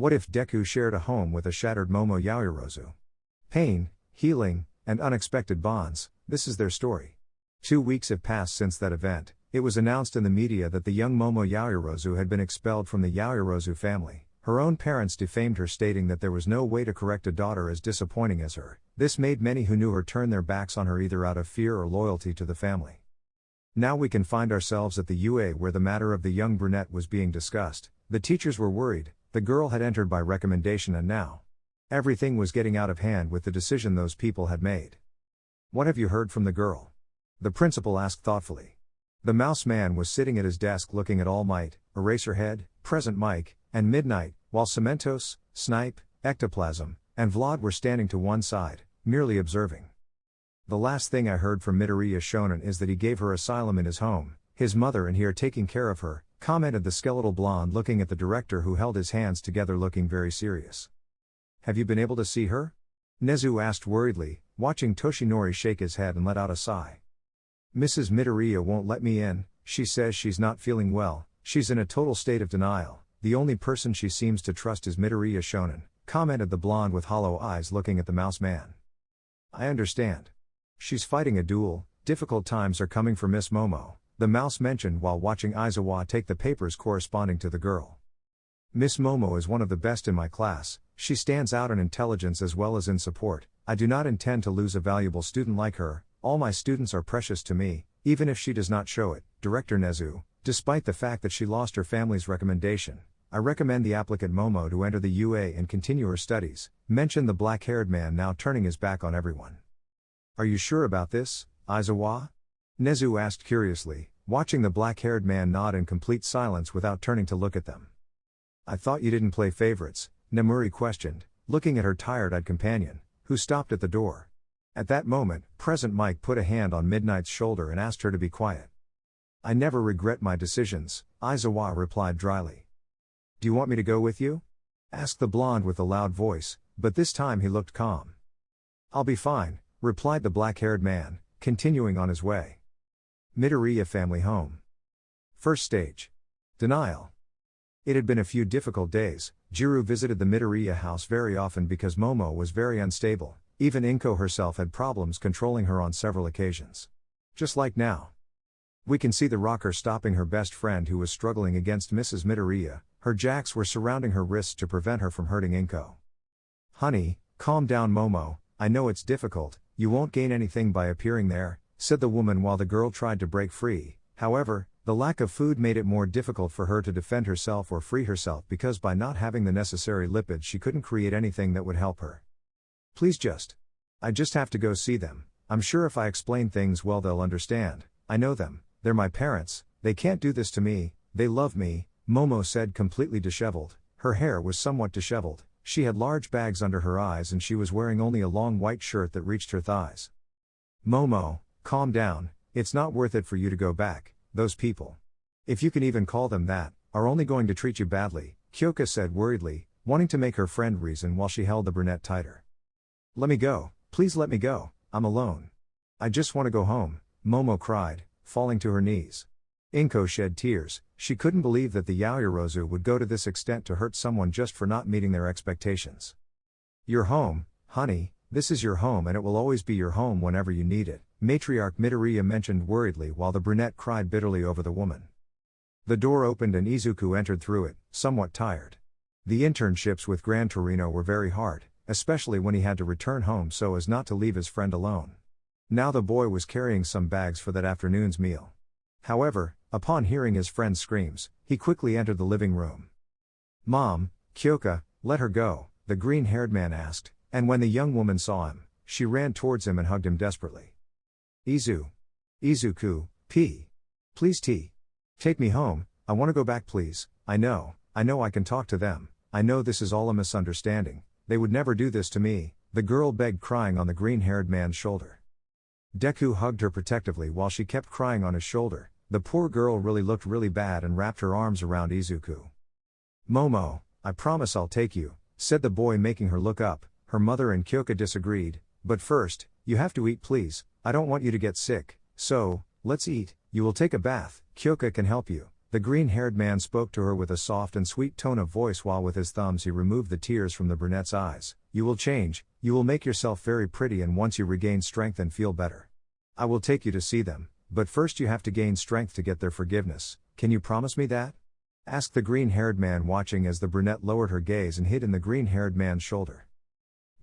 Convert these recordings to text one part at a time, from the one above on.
What if Deku shared a home with a shattered Momo Yaoyorozu? Pain, healing, and unexpected bonds, this is their story. 2 weeks have passed since that event. It was announced in the media that the young Momo Yaoyorozu had been expelled from the Yaoyorozu family. Her own parents defamed her, stating that there was no way to correct a daughter as disappointing as her. This made many who knew her turn their backs on her, either out of fear or loyalty to the family. Now we can find ourselves at the UA where the matter of the young brunette was being discussed. The teachers were worried. The girl had entered by recommendation, and now everything was getting out of hand with the decision those people had made. What have you heard from the girl? The principal asked thoughtfully. The mouse man was sitting at his desk looking at All Might, Eraserhead, Present Mike, and Midnight, while Cementos, Snipe, Ectoplasm, and Vlad were standing to one side, merely observing. The last thing I heard from Midoriya Shonen is that he gave her asylum in his home, his mother and he are taking care of her, commented the skeletal blonde, looking at the director who held his hands together looking very serious. Have you been able to see her? Nezu asked worriedly, watching Toshinori shake his head and let out a sigh. Mrs. Midoriya won't let me in. She says she's not feeling well, she's in a total state of denial. The only person she seems to trust is Midoriya Shonen, commented the blonde with hollow eyes looking at the mouse man. I understand. She's fighting a duel. Difficult times are coming for Miss Momo, the mouse mentioned while watching Aizawa take the papers corresponding to the girl. Miss Momo is one of the best in my class. She stands out in intelligence as well as in support. I do not intend to lose a valuable student like her. All my students are precious to me, even if she does not show it. Director Nezu, despite the fact that she lost her family's recommendation, I recommend the applicant Momo to enter the UA and continue her studies, mentioned the black-haired man, now turning his back on everyone. Are you sure about this, Aizawa? Nezu asked curiously, watching the black-haired man nod in complete silence without turning to look at them. I thought you didn't play favorites, Nemuri questioned, looking at her tired-eyed companion, who stopped at the door. At that moment, Present Mike put a hand on Midnight's shoulder and asked her to be quiet. I never regret my decisions, Aizawa replied dryly. Do you want me to go with you? Asked the blonde with a loud voice, but this time he looked calm. I'll be fine, replied the black-haired man, continuing on his way. Midoriya family home. First stage. Denial. It had been a few difficult days. Jiru visited the Midoriya house very often because Momo was very unstable. Even Inko herself had problems controlling her on several occasions. Just like now. We can see the rocker stopping her best friend who was struggling against Mrs. Midoriya. Her jacks were surrounding her wrists to prevent her from hurting Inko. Honey, calm down Momo, I know it's difficult, you won't gain anything by appearing there, said the woman while the girl tried to break free. However, the lack of food made it more difficult for her to defend herself or free herself because by not having the necessary lipids she couldn't create anything that would help her. I just have to go see them. I'm sure if I explain things well they'll understand. I know them, they're my parents, they can't do this to me, they love me, Momo said, completely disheveled. Her hair was somewhat disheveled, she had large bags under her eyes and she was wearing only a long white shirt that reached her thighs. Momo, calm down, it's not worth it for you to go back, those people, if you can even call them that, are only going to treat you badly, Kyoka said worriedly, wanting to make her friend reason while she held the brunette tighter. Let me go, please let me go, I'm alone. I just want to go home, Momo cried, falling to her knees. Inko shed tears. She couldn't believe that the Yaoyorozu would go to this extent to hurt someone just for not meeting their expectations. Your home, honey, this is your home and it will always be your home whenever you need it, matriarch Midoriya mentioned worriedly while the brunette cried bitterly over the woman. The door opened and Izuku entered through it, somewhat tired. The internships with Gran Torino were very hard, especially when he had to return home so as not to leave his friend alone. Now the boy was carrying some bags for that afternoon's meal. However, upon hearing his friend's screams, he quickly entered the living room. Mom, Kyoka, let her go, the green-haired man asked, and when the young woman saw him, she ran towards him and hugged him desperately. Izuku, please take me home, I want to go back please, I know I can talk to them, I know this is all a misunderstanding, they would never do this to me, the girl begged, crying on the green-haired man's shoulder. Deku hugged her protectively while she kept crying on his shoulder. The poor girl really looked really bad and wrapped her arms around Izuku. Momo, I promise I'll take you, said the boy, making her look up. Her mother and Kyoka disagreed, but first, you have to eat please, I don't want you to get sick, so, let's eat, you will take a bath, Kyoka can help you, The green-haired man spoke to her with a soft and sweet tone of voice while with his thumbs he removed the tears from the brunette's eyes. You will change, you will make yourself very pretty, and once you regain strength and feel better, I will take you to see them, but first you have to gain strength to get their forgiveness. Can you promise me that? Asked the green-haired man, watching as the brunette lowered her gaze and hid in the green-haired man's shoulder.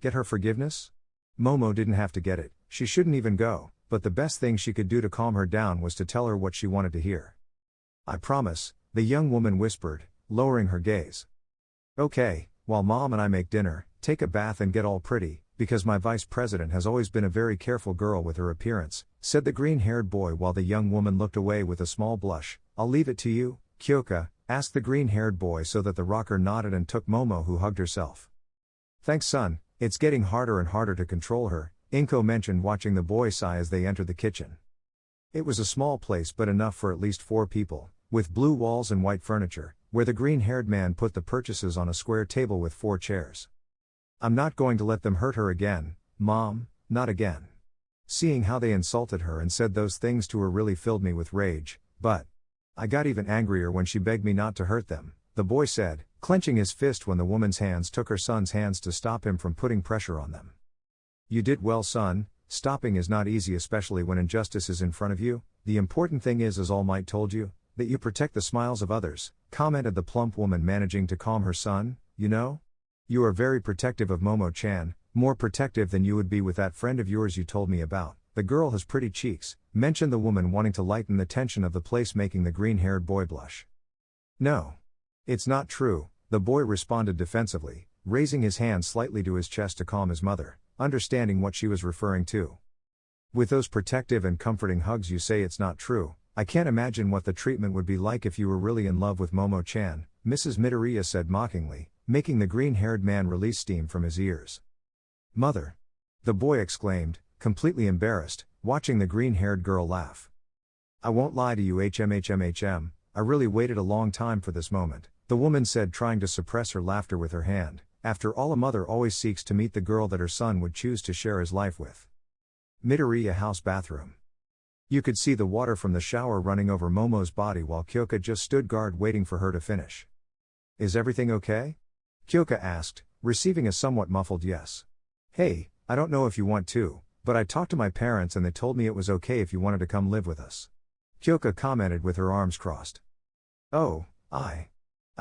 Get her forgiveness? Momo didn't have to get it, she shouldn't even go, but the best thing she could do to calm her down was to tell her what she wanted to hear. I promise, the young woman whispered, lowering her gaze. Okay, while Mom and I make dinner, take a bath and get all pretty, because my vice president has always been a very careful girl with her appearance, said the green-haired boy while the young woman looked away with a small blush. I'll leave it to you, Kyoka, asked the green-haired boy, so that the rocker nodded and took Momo, who hugged herself. Thanks, son, it's getting harder and harder to control her, Inko mentioned, watching the boy sigh as they entered the kitchen. It was a small place but enough for at least 4 people, with blue walls and white furniture, where the green-haired man put the purchases on a square table with 4 chairs. I'm not going to let them hurt her again, Mom, not again. Seeing how they insulted her and said those things to her really filled me with rage, but I got even angrier when she begged me not to hurt them, the boy said, clenching his fist when the woman's hands took her son's hands to stop him from putting pressure on them. You did well, son. Stopping is not easy, especially when injustice is in front of you. The important thing is, as All Might told you, that you protect the smiles of others, commented the plump woman, managing to calm her son. You know? You are very protective of Momo-chan, more protective than you would be with that friend of yours you told me about. The girl has pretty cheeks, mentioned the woman, wanting to lighten the tension of the place, making the green-haired boy blush. No. It's not true, the boy responded defensively, raising his hand slightly to his chest to calm his mother, understanding what she was referring to. With those protective and comforting hugs you say it's not true. I can't imagine what the treatment would be like if you were really in love with Momo-chan, Mrs. Midoriya said mockingly, making the green-haired man release steam from his ears. Mother! The boy exclaimed, completely embarrassed, watching the green-haired girl laugh. I won't lie to you, HMHMHM, I really waited a long time for this moment, the woman said, trying to suppress her laughter with her hand. After all, a mother always seeks to meet the girl that her son would choose to share his life with. Midoriya house bathroom. You could see the water from the shower running over Momo's body while Kyoka just stood guard waiting for her to finish. Is everything okay? Kyoka asked, receiving a somewhat muffled yes. Hey, I don't know if you want to, but I talked to my parents and they told me it was okay if you wanted to come live with us. Kyoka commented with her arms crossed. Oh, I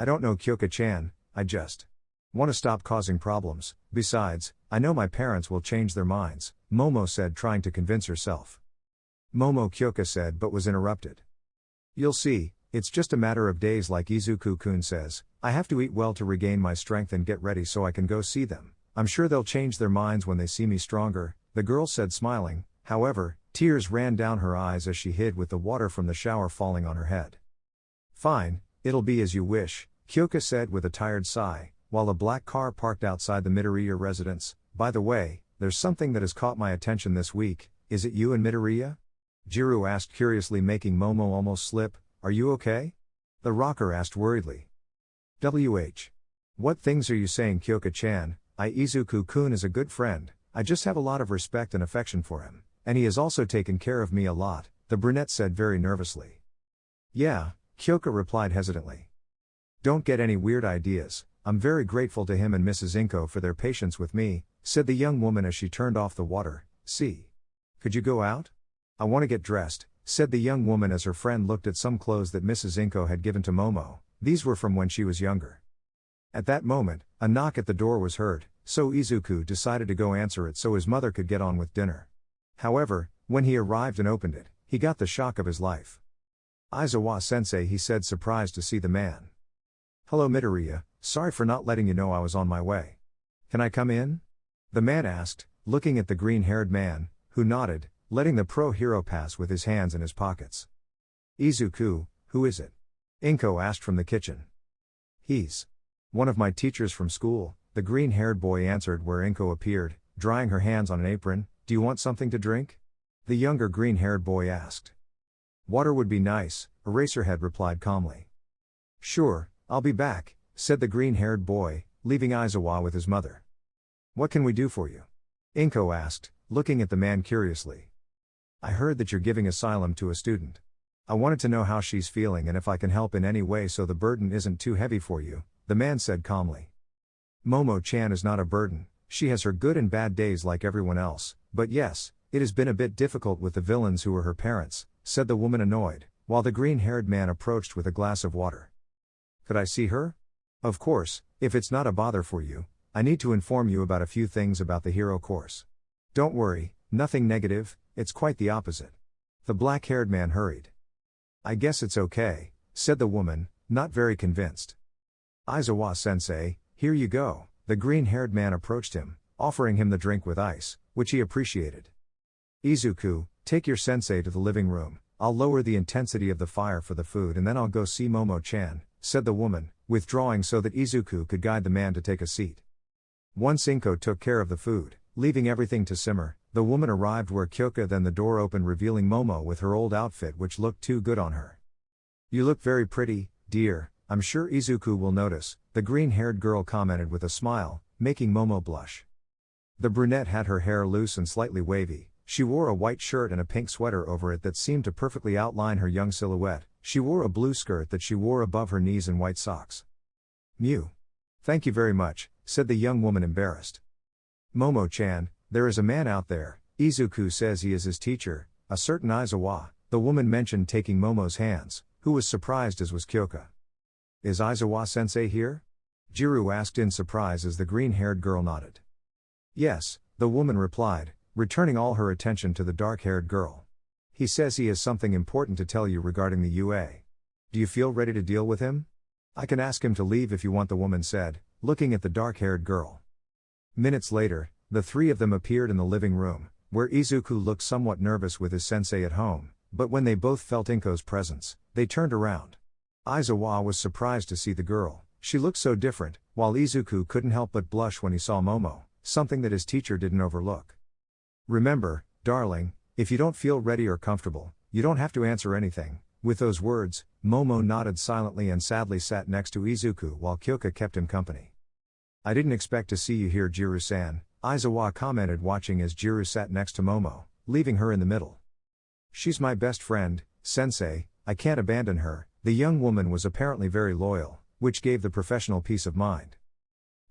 don't know, Kyoka-chan, I just want to stop causing problems. Besides, I know my parents will change their minds, Momo said, trying to convince herself. Momo, Kyoka said, but was interrupted. You'll see, it's just a matter of days, like Izuku-kun says. I have to eat well to regain my strength and get ready so I can go see them. I'm sure they'll change their minds when they see me stronger, the girl said, smiling. However, tears ran down her eyes as she hid with the water from the shower falling on her head. Fine, it'll be as you wish, Kyoka said with a tired sigh, while a black car parked outside the Midoriya residence. By the way, there's something that has caught my attention this week. Is it you and Midoriya? Jiru asked curiously, making Momo almost slip. Are you okay? The rocker asked worriedly. What things are you saying, Kyoka-chan? Izuku-kun is a good friend. I just have a lot of respect and affection for him, and he has also taken care of me a lot, the brunette said very nervously. Yeah, Kyoka replied hesitantly. Don't get any weird ideas. I'm very grateful to him and Mrs. Inko for their patience with me, said the young woman as she turned off the water. See. Could you go out? I want to get dressed, said the young woman as her friend looked at some clothes that Mrs. Inko had given to Momo. These were from when she was younger. At that moment, a knock at the door was heard, so Izuku decided to go answer it so his mother could get on with dinner. However, when he arrived and opened it, he got the shock of his life. Aizawa-sensei, he said, surprised to see the man. Hello, Midoriya, sorry for not letting you know I was on my way. Can I come in? The man asked, looking at the green-haired man, who nodded, letting the pro-hero pass with his hands in his pockets. Izuku, who is it? Inko asked from the kitchen. He's one of my teachers from school, the green-haired boy answered, where Inko appeared, drying her hands on an apron. Do you want something to drink? The younger green-haired boy asked. Water would be nice, Eraserhead replied calmly. Sure, I'll be back, said the green-haired boy, leaving Aizawa with his mother. What can we do for you? Inko asked, looking at the man curiously. I heard that you're giving asylum to a student. I wanted to know how she's feeling and if I can help in any way so the burden isn't too heavy for you, the man said calmly. Momo-chan is not a burden, she has her good and bad days like everyone else, but yes, it has been a bit difficult with the villains who were her parents, said the woman annoyed, while the green-haired man approached with a glass of water. Could I see her? Of course, if it's not a bother for you, I need to inform you about a few things about the hero course. Don't worry, nothing negative, it's quite the opposite. The black-haired man hurried. I guess it's okay, said the woman, not very convinced. Aizawa-sensei, here you go, the green-haired man approached him, offering him the drink with ice, which he appreciated. Izuku, take your sensei to the living room, I'll lower the intensity of the fire for the food and then I'll go see Momo-chan, said the woman, withdrawing so that Izuku could guide the man to take a seat. Once Inko took care of the food, leaving everything to simmer, the woman arrived where Kyoka, then the door opened revealing Momo with her old outfit which looked too good on her. You look very pretty, dear, I'm sure Izuku will notice, the green-haired girl commented with a smile, making Momo blush. The brunette had her hair loose and slightly wavy, she wore a white shirt and a pink sweater over it that seemed to perfectly outline her young silhouette, she wore a blue skirt that she wore above her knees and white socks. Mew. Thank you very much, said the young woman embarrassed. Momo-chan, there is a man out there, Izuku says he is his teacher, a certain Aizawa, the woman mentioned taking Momo's hands, who was surprised as was Kyoka. Is Aizawa-sensei here? Jiru asked in surprise as the green-haired girl nodded. Yes, the woman replied, returning all her attention to the dark-haired girl. He says he has something important to tell you regarding the UA. Do you feel ready to deal with him? I can ask him to leave if you want, the woman said, looking at the dark-haired girl. Minutes later, the three of them appeared in the living room, where Izuku looked somewhat nervous with his sensei at home, but when they both felt Inko's presence, they turned around. Aizawa was surprised to see the girl, she looked so different, while Izuku couldn't help but blush when he saw Momo, something that his teacher didn't overlook. Remember, darling, if you don't feel ready or comfortable, you don't have to answer anything. With those words, Momo nodded silently and sadly sat next to Izuku while Kyoka kept him company. I didn't expect to see you here, Jiru-san, Aizawa commented watching as Jiru sat next to Momo, leaving her in the middle. She's my best friend, sensei, I can't abandon her. The young woman was apparently very loyal, which gave the professional peace of mind.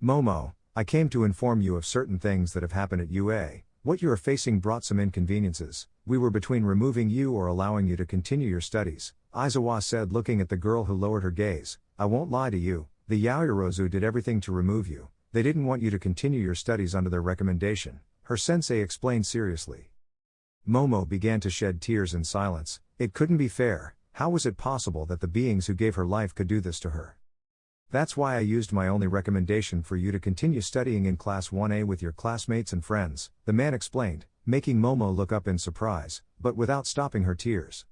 Momo, I came to inform you of certain things that have happened at UA. What you are facing brought some inconveniences. We were between removing you or allowing you to continue your studies, Aizawa said looking at the girl who lowered her gaze. I won't lie to you, the Yaoyorozu did everything to remove you. They didn't want you to continue your studies under their recommendation, her sensei explained seriously. Momo began to shed tears in silence. It couldn't be fair. How was it possible that the beings who gave her life could do this to her? That's why I used my only recommendation for you to continue studying in Class 1A with your classmates and friends, the man explained, making Momo look up in surprise, but without stopping her tears.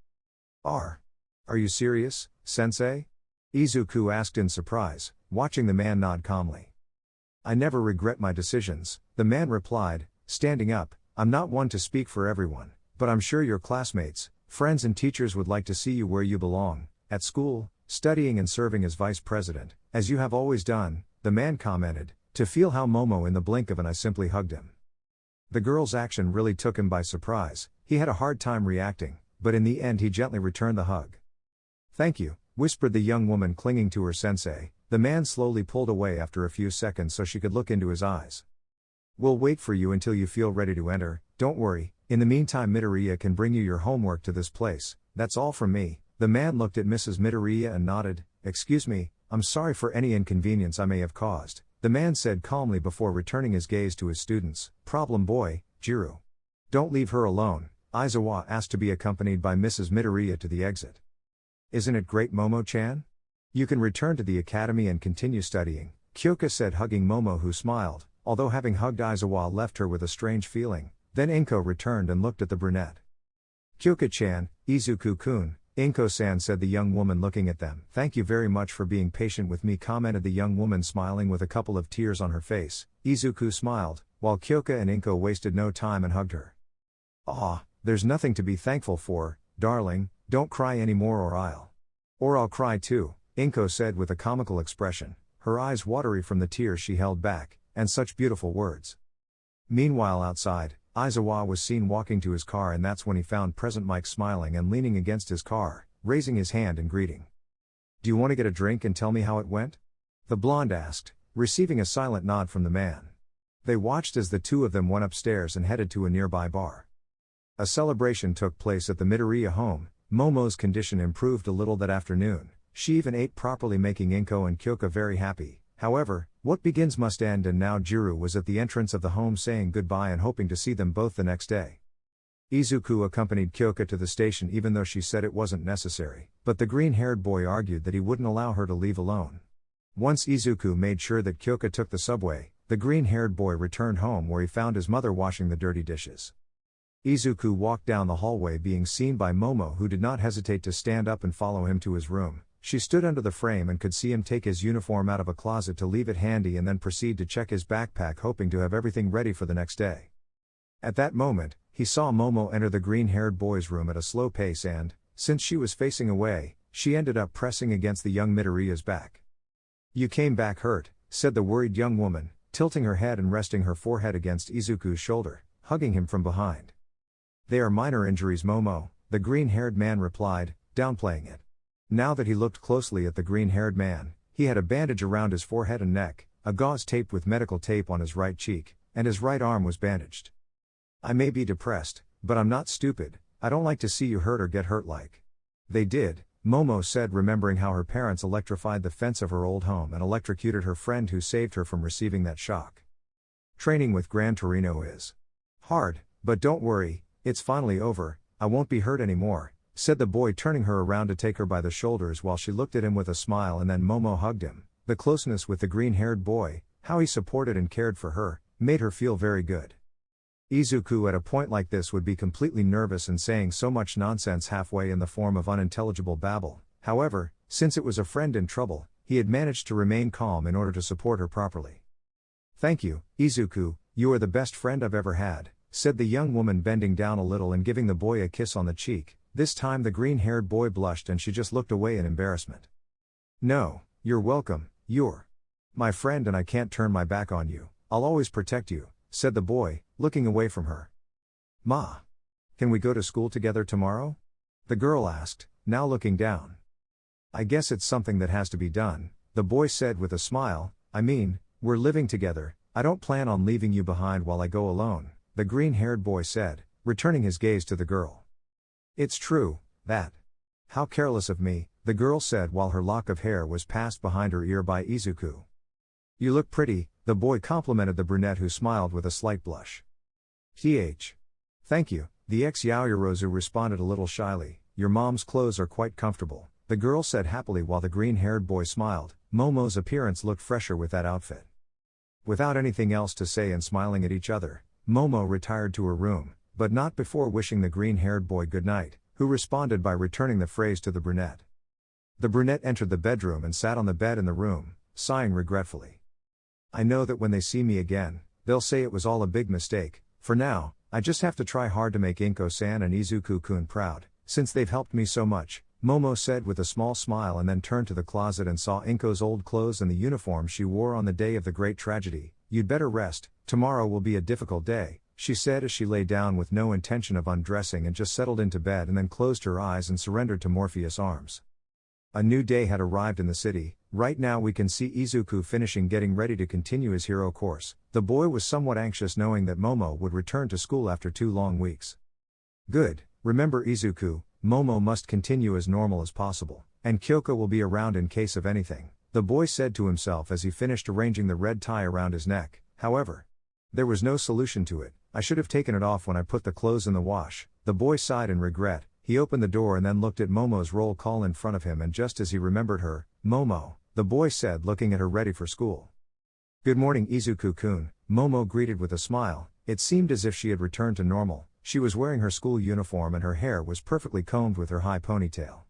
Are you serious, sensei? Izuku asked in surprise, watching the man nod calmly. I never regret my decisions, the man replied, standing up. I'm not one to speak for everyone, but I'm sure your classmates, friends and teachers would like to see you where you belong, at school, studying and serving as vice president, as you have always done, the man commented, to feel how Momo in the blink of an eye simply hugged him. The girl's action really took him by surprise, he had a hard time reacting, but in the end he gently returned the hug. Thank you, whispered the young woman clinging to her sensei. The man slowly pulled away after a few seconds so she could look into his eyes. We'll wait for you until you feel ready to enter, don't worry, in the meantime Midoriya can bring you your homework to this place, that's all from me. The man looked at Mrs. Midoriya and nodded. Excuse me, I'm sorry for any inconvenience I may have caused, the man said calmly before returning his gaze to his students. Problem boy, Jiru. Don't leave her alone, Aizawa asked to be accompanied by Mrs. Midoriya to the exit. Isn't it great, Momo-chan? You can return to the academy and continue studying, Kyoka said hugging Momo, who smiled, although having hugged Aizawa left her with a strange feeling. Then Inko returned and looked at the brunette. Kyoka-chan, Izuku-kun, Inko-san said the young woman looking at them. Thank you very much for being patient with me, commented the young woman smiling with a couple of tears on her face. Izuku smiled, while Kyoka and Inko wasted no time and hugged her. There's nothing to be thankful for, darling, don't cry anymore or I'll cry too, Inko said with a comical expression, her eyes watery from the tears she held back, and such beautiful words. Meanwhile outside, Aizawa was seen walking to his car, and that's when he found present Mike smiling and leaning against his car, raising his hand in greeting. Do you want to get a drink and tell me how it went? The blonde asked, receiving a silent nod from the man. They watched as the two of them went upstairs and headed to a nearby bar. A celebration took place at the Midoriya home. Momo's condition improved a little that afternoon. She even ate properly, making Inko and Kyoka very happy. However, what begins must end, and now Jiru was at the entrance of the home saying goodbye and hoping to see them both the next day. Izuku accompanied Kyoka to the station even though she said it wasn't necessary, but the green-haired boy argued that he wouldn't allow her to leave alone. Once Izuku made sure that Kyoka took the subway, the green-haired boy returned home where he found his mother washing the dirty dishes. Izuku walked down the hallway being seen by Momo, who did not hesitate to stand up and follow him to his room. She stood under the frame and could see him take his uniform out of a closet to leave it handy and then proceed to check his backpack, hoping to have everything ready for the next day. At that moment, he saw Momo enter the green-haired boy's room at a slow pace and, since she was facing away, she ended up pressing against the young Midoriya's back. "You came back hurt," said the worried young woman, tilting her head and resting her forehead against Izuku's shoulder, hugging him from behind. "They are minor injuries, Momo," the green-haired man replied, downplaying it. Now that he looked closely at the green-haired man, he had a bandage around his forehead and neck, a gauze taped with medical tape on his right cheek, and his right arm was bandaged. "I may be depressed, but I'm not stupid. I don't like to see you hurt or get hurt like they did," Momo said, remembering how her parents electrified the fence of her old home and electrocuted her friend who saved her from receiving that shock. "Training with Gran Torino is hard, but don't worry, it's finally over. I won't be hurt anymore," said the boy, turning her around to take her by the shoulders while she looked at him with a smile, and then Momo hugged him. The closeness with the green-haired boy, how he supported and cared for her, made her feel very good. Izuku at a point like this would be completely nervous and saying so much nonsense halfway in the form of unintelligible babble. However, since it was a friend in trouble, he had managed to remain calm in order to support her properly. "Thank you, Izuku, you are the best friend I've ever had," said the young woman, bending down a little and giving the boy a kiss on the cheek. This time the green-haired boy blushed and she just looked away in embarrassment. "No, you're welcome, you're my friend and I can't turn my back on you. I'll always protect you," said the boy, looking away from her. "Ma, can we go to school together tomorrow?" the girl asked, now looking down. "I guess it's something that has to be done," the boy said with a smile. "I mean, we're living together. I don't plan on leaving you behind while I go alone," the green-haired boy said, returning his gaze to the girl. "It's true, that. How careless of me," the girl said while her lock of hair was passed behind her ear by Izuku. "You look pretty," the boy complimented the brunette, who smiled with a slight blush. "Thank you," the ex-Yaoyorozu responded a little shyly. "Your mom's clothes are quite comfortable," the girl said happily while the green-haired boy smiled. Momo's appearance looked fresher with that outfit. Without anything else to say and smiling at each other, Momo retired to her room, but not before wishing the green-haired boy good night, who responded by returning the phrase to the brunette. The brunette entered the bedroom and sat on the bed in the room, sighing regretfully. "I know that when they see me again, they'll say it was all a big mistake. For now, I just have to try hard to make Inko-san and Izuku-kun proud, since they've helped me so much," Momo said with a small smile, and then turned to the closet and saw Inko's old clothes and the uniform she wore on the day of the great tragedy. "You'd better rest, tomorrow will be a difficult day," she said as she lay down with no intention of undressing and just settled into bed and then closed her eyes and surrendered to Morpheus' arms. A new day had arrived in the city. Right now we can see Izuku finishing getting ready to continue his hero course. The boy was somewhat anxious knowing that Momo would return to school after 2 long weeks. "Good, remember Izuku, Momo must continue as normal as possible, and Kyoka will be around in case of anything," the boy said to himself as he finished arranging the red tie around his neck. However, there was no solution to it. "I should have taken it off when I put the clothes in the wash," the boy sighed in regret. He opened the door and then looked at Momo's roll call in front of him, and just as he remembered her, "Momo," the boy said, looking at her ready for school. "Good morning, Izuku-kun," Momo greeted with a smile. It seemed as if she had returned to normal. She was wearing her school uniform and her hair was perfectly combed with her high ponytail.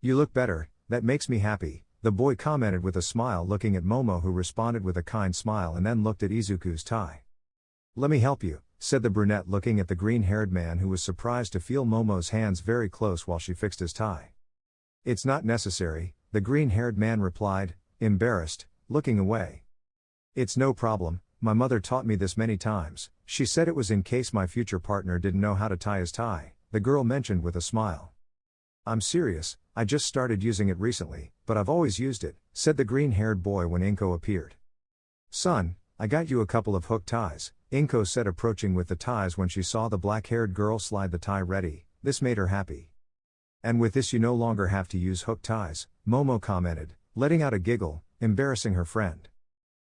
"You look better, that makes me happy," the boy commented with a smile, looking at Momo, who responded with a kind smile and then looked at Izuku's tie. "Let me help you," said the brunette, looking at the green-haired man, who was surprised to feel Momo's hands very close while she fixed his tie. "It's not necessary," the green-haired man replied, embarrassed, looking away. "It's no problem, my mother taught me this many times. She said it was in case my future partner didn't know how to tie his tie," the girl mentioned with a smile. I'm serious, I just started using it recently, but I've always used it, said the green-haired boy when Inko appeared. Son, I got you a couple of hook ties, Inko said, approaching with the ties when she saw the black-haired girl slide the tie ready. This made her happy. And with this you no longer have to use hook ties, Momo commented, letting out a giggle, embarrassing her friend.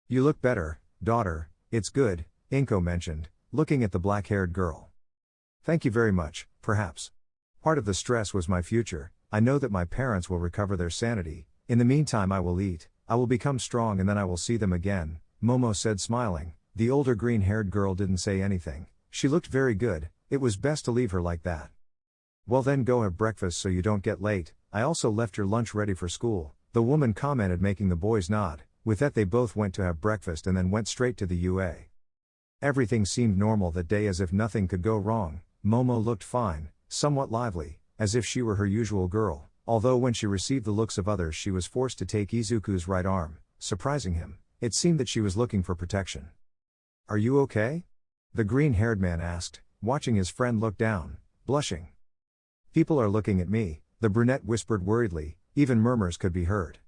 You look better, daughter, it's good, Inko mentioned, looking at the black-haired girl. Thank you very much, perhaps. Part of the stress was my future. I know that my parents will recover their sanity. In the meantime I will eat, I will become strong and then I will see them again, Momo said, smiling. The older green-haired girl didn't say anything. She looked very good, it was best to leave her like that. Well then go have breakfast so you don't get late. I also left your lunch ready for school, the woman commented, making the boys nod. With that they both went to have breakfast and then went straight to the UA. Everything seemed normal that day, as if nothing could go wrong. Momo looked fine, somewhat lively, as if she were her usual girl, although when she received the looks of others she was forced to take Izuku's right arm, surprising him. It seemed that she was looking for protection. Are you okay? The green-haired man asked, watching his friend look down, blushing. People are looking at me, the brunette whispered worriedly, even murmurs could be heard.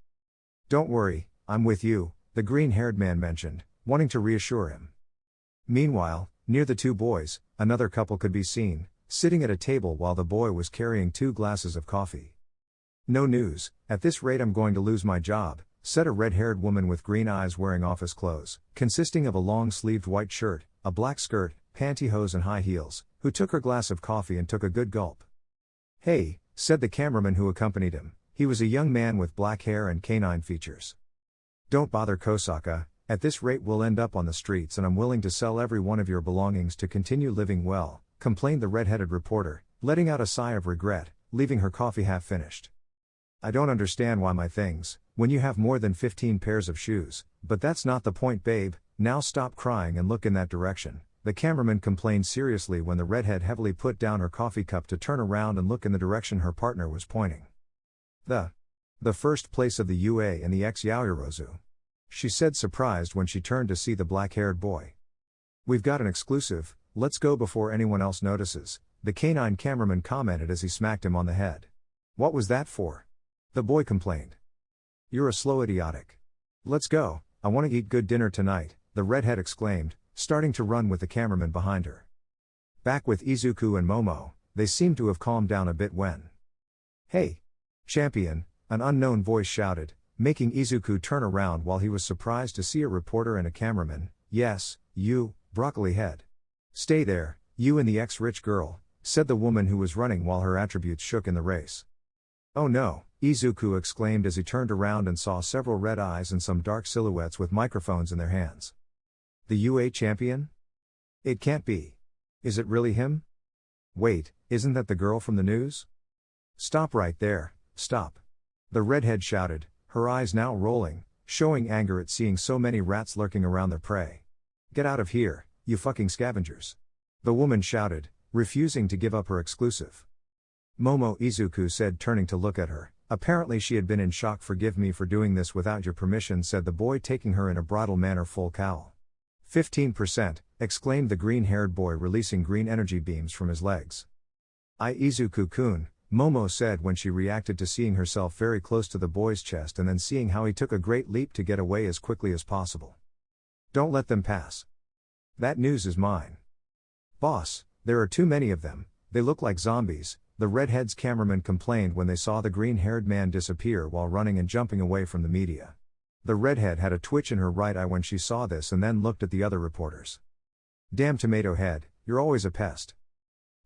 Don't worry, I'm with you, the green-haired man mentioned, wanting to reassure him. Meanwhile, near the two boys, another couple could be seen, sitting at a table while the boy was carrying 2 glasses of coffee. No news, at this rate I'm going to lose my job, said a red-haired woman with green eyes wearing office clothes, consisting of a long-sleeved white shirt, a black skirt, pantyhose and high heels, who took her glass of coffee and took a good gulp. Hey, said the cameraman who accompanied him. He was a young man with black hair and canine features. Don't bother, Kosaka, at this rate we'll end up on the streets and I'm willing to sell every one of your belongings to continue living well, complained the red-headed reporter, letting out a sigh of regret, leaving her coffee half finished. I don't understand why my things, when you have more than 15 pairs of shoes, but that's not the point, babe, now stop crying and look in that direction. The cameraman complained seriously when the redhead heavily put down her coffee cup to turn around and look in the direction her partner was pointing. The first place of the UA and the ex-Yaoyorozu, she said, surprised when she turned to see the black-haired boy. We've got an exclusive, let's go before anyone else notices, the canine cameraman commented as he smacked him on the head. What was that for? The boy complained. You're a slow idiotic. Let's go, I want to eat good dinner tonight, the redhead exclaimed, starting to run with the cameraman behind her. Back with Izuku and Momo, they seemed to have calmed down a bit when. Hey! Champion, an unknown voice shouted, making Izuku turn around while he was surprised to see a reporter and a cameraman. Yes, you, broccoli head. Stay there, you and the ex-rich girl, said the woman who was running while her attributes shook in the race. Oh no, Izuku exclaimed as he turned around and saw several red eyes and some dark silhouettes with microphones in their hands. The UA champion? It can't be. Is it really him? Wait, isn't that the girl from the news? Stop right there, stop. The redhead shouted, her eyes now rolling, showing anger at seeing so many rats lurking around their prey. Get out of here, you fucking scavengers. The woman shouted, refusing to give up her exclusive. Momo, Izuku said, turning to look at her. Apparently she had been in shock. Forgive me for doing this without your permission, said the boy, taking her in a bridal manner, full cowl. 15%, exclaimed the green-haired boy, releasing green energy beams from his legs. Izuku-kun, Momo said when she reacted to seeing herself very close to the boy's chest and then seeing how he took a great leap to get away as quickly as possible. Don't let them pass. That news is mine. Boss, there are too many of them, they look like zombies, the redhead's cameraman complained when they saw the green-haired man disappear while running and jumping away from the media. The redhead had a twitch in her right eye when she saw this and then looked at the other reporters. Damn tomato head, you're always a pest.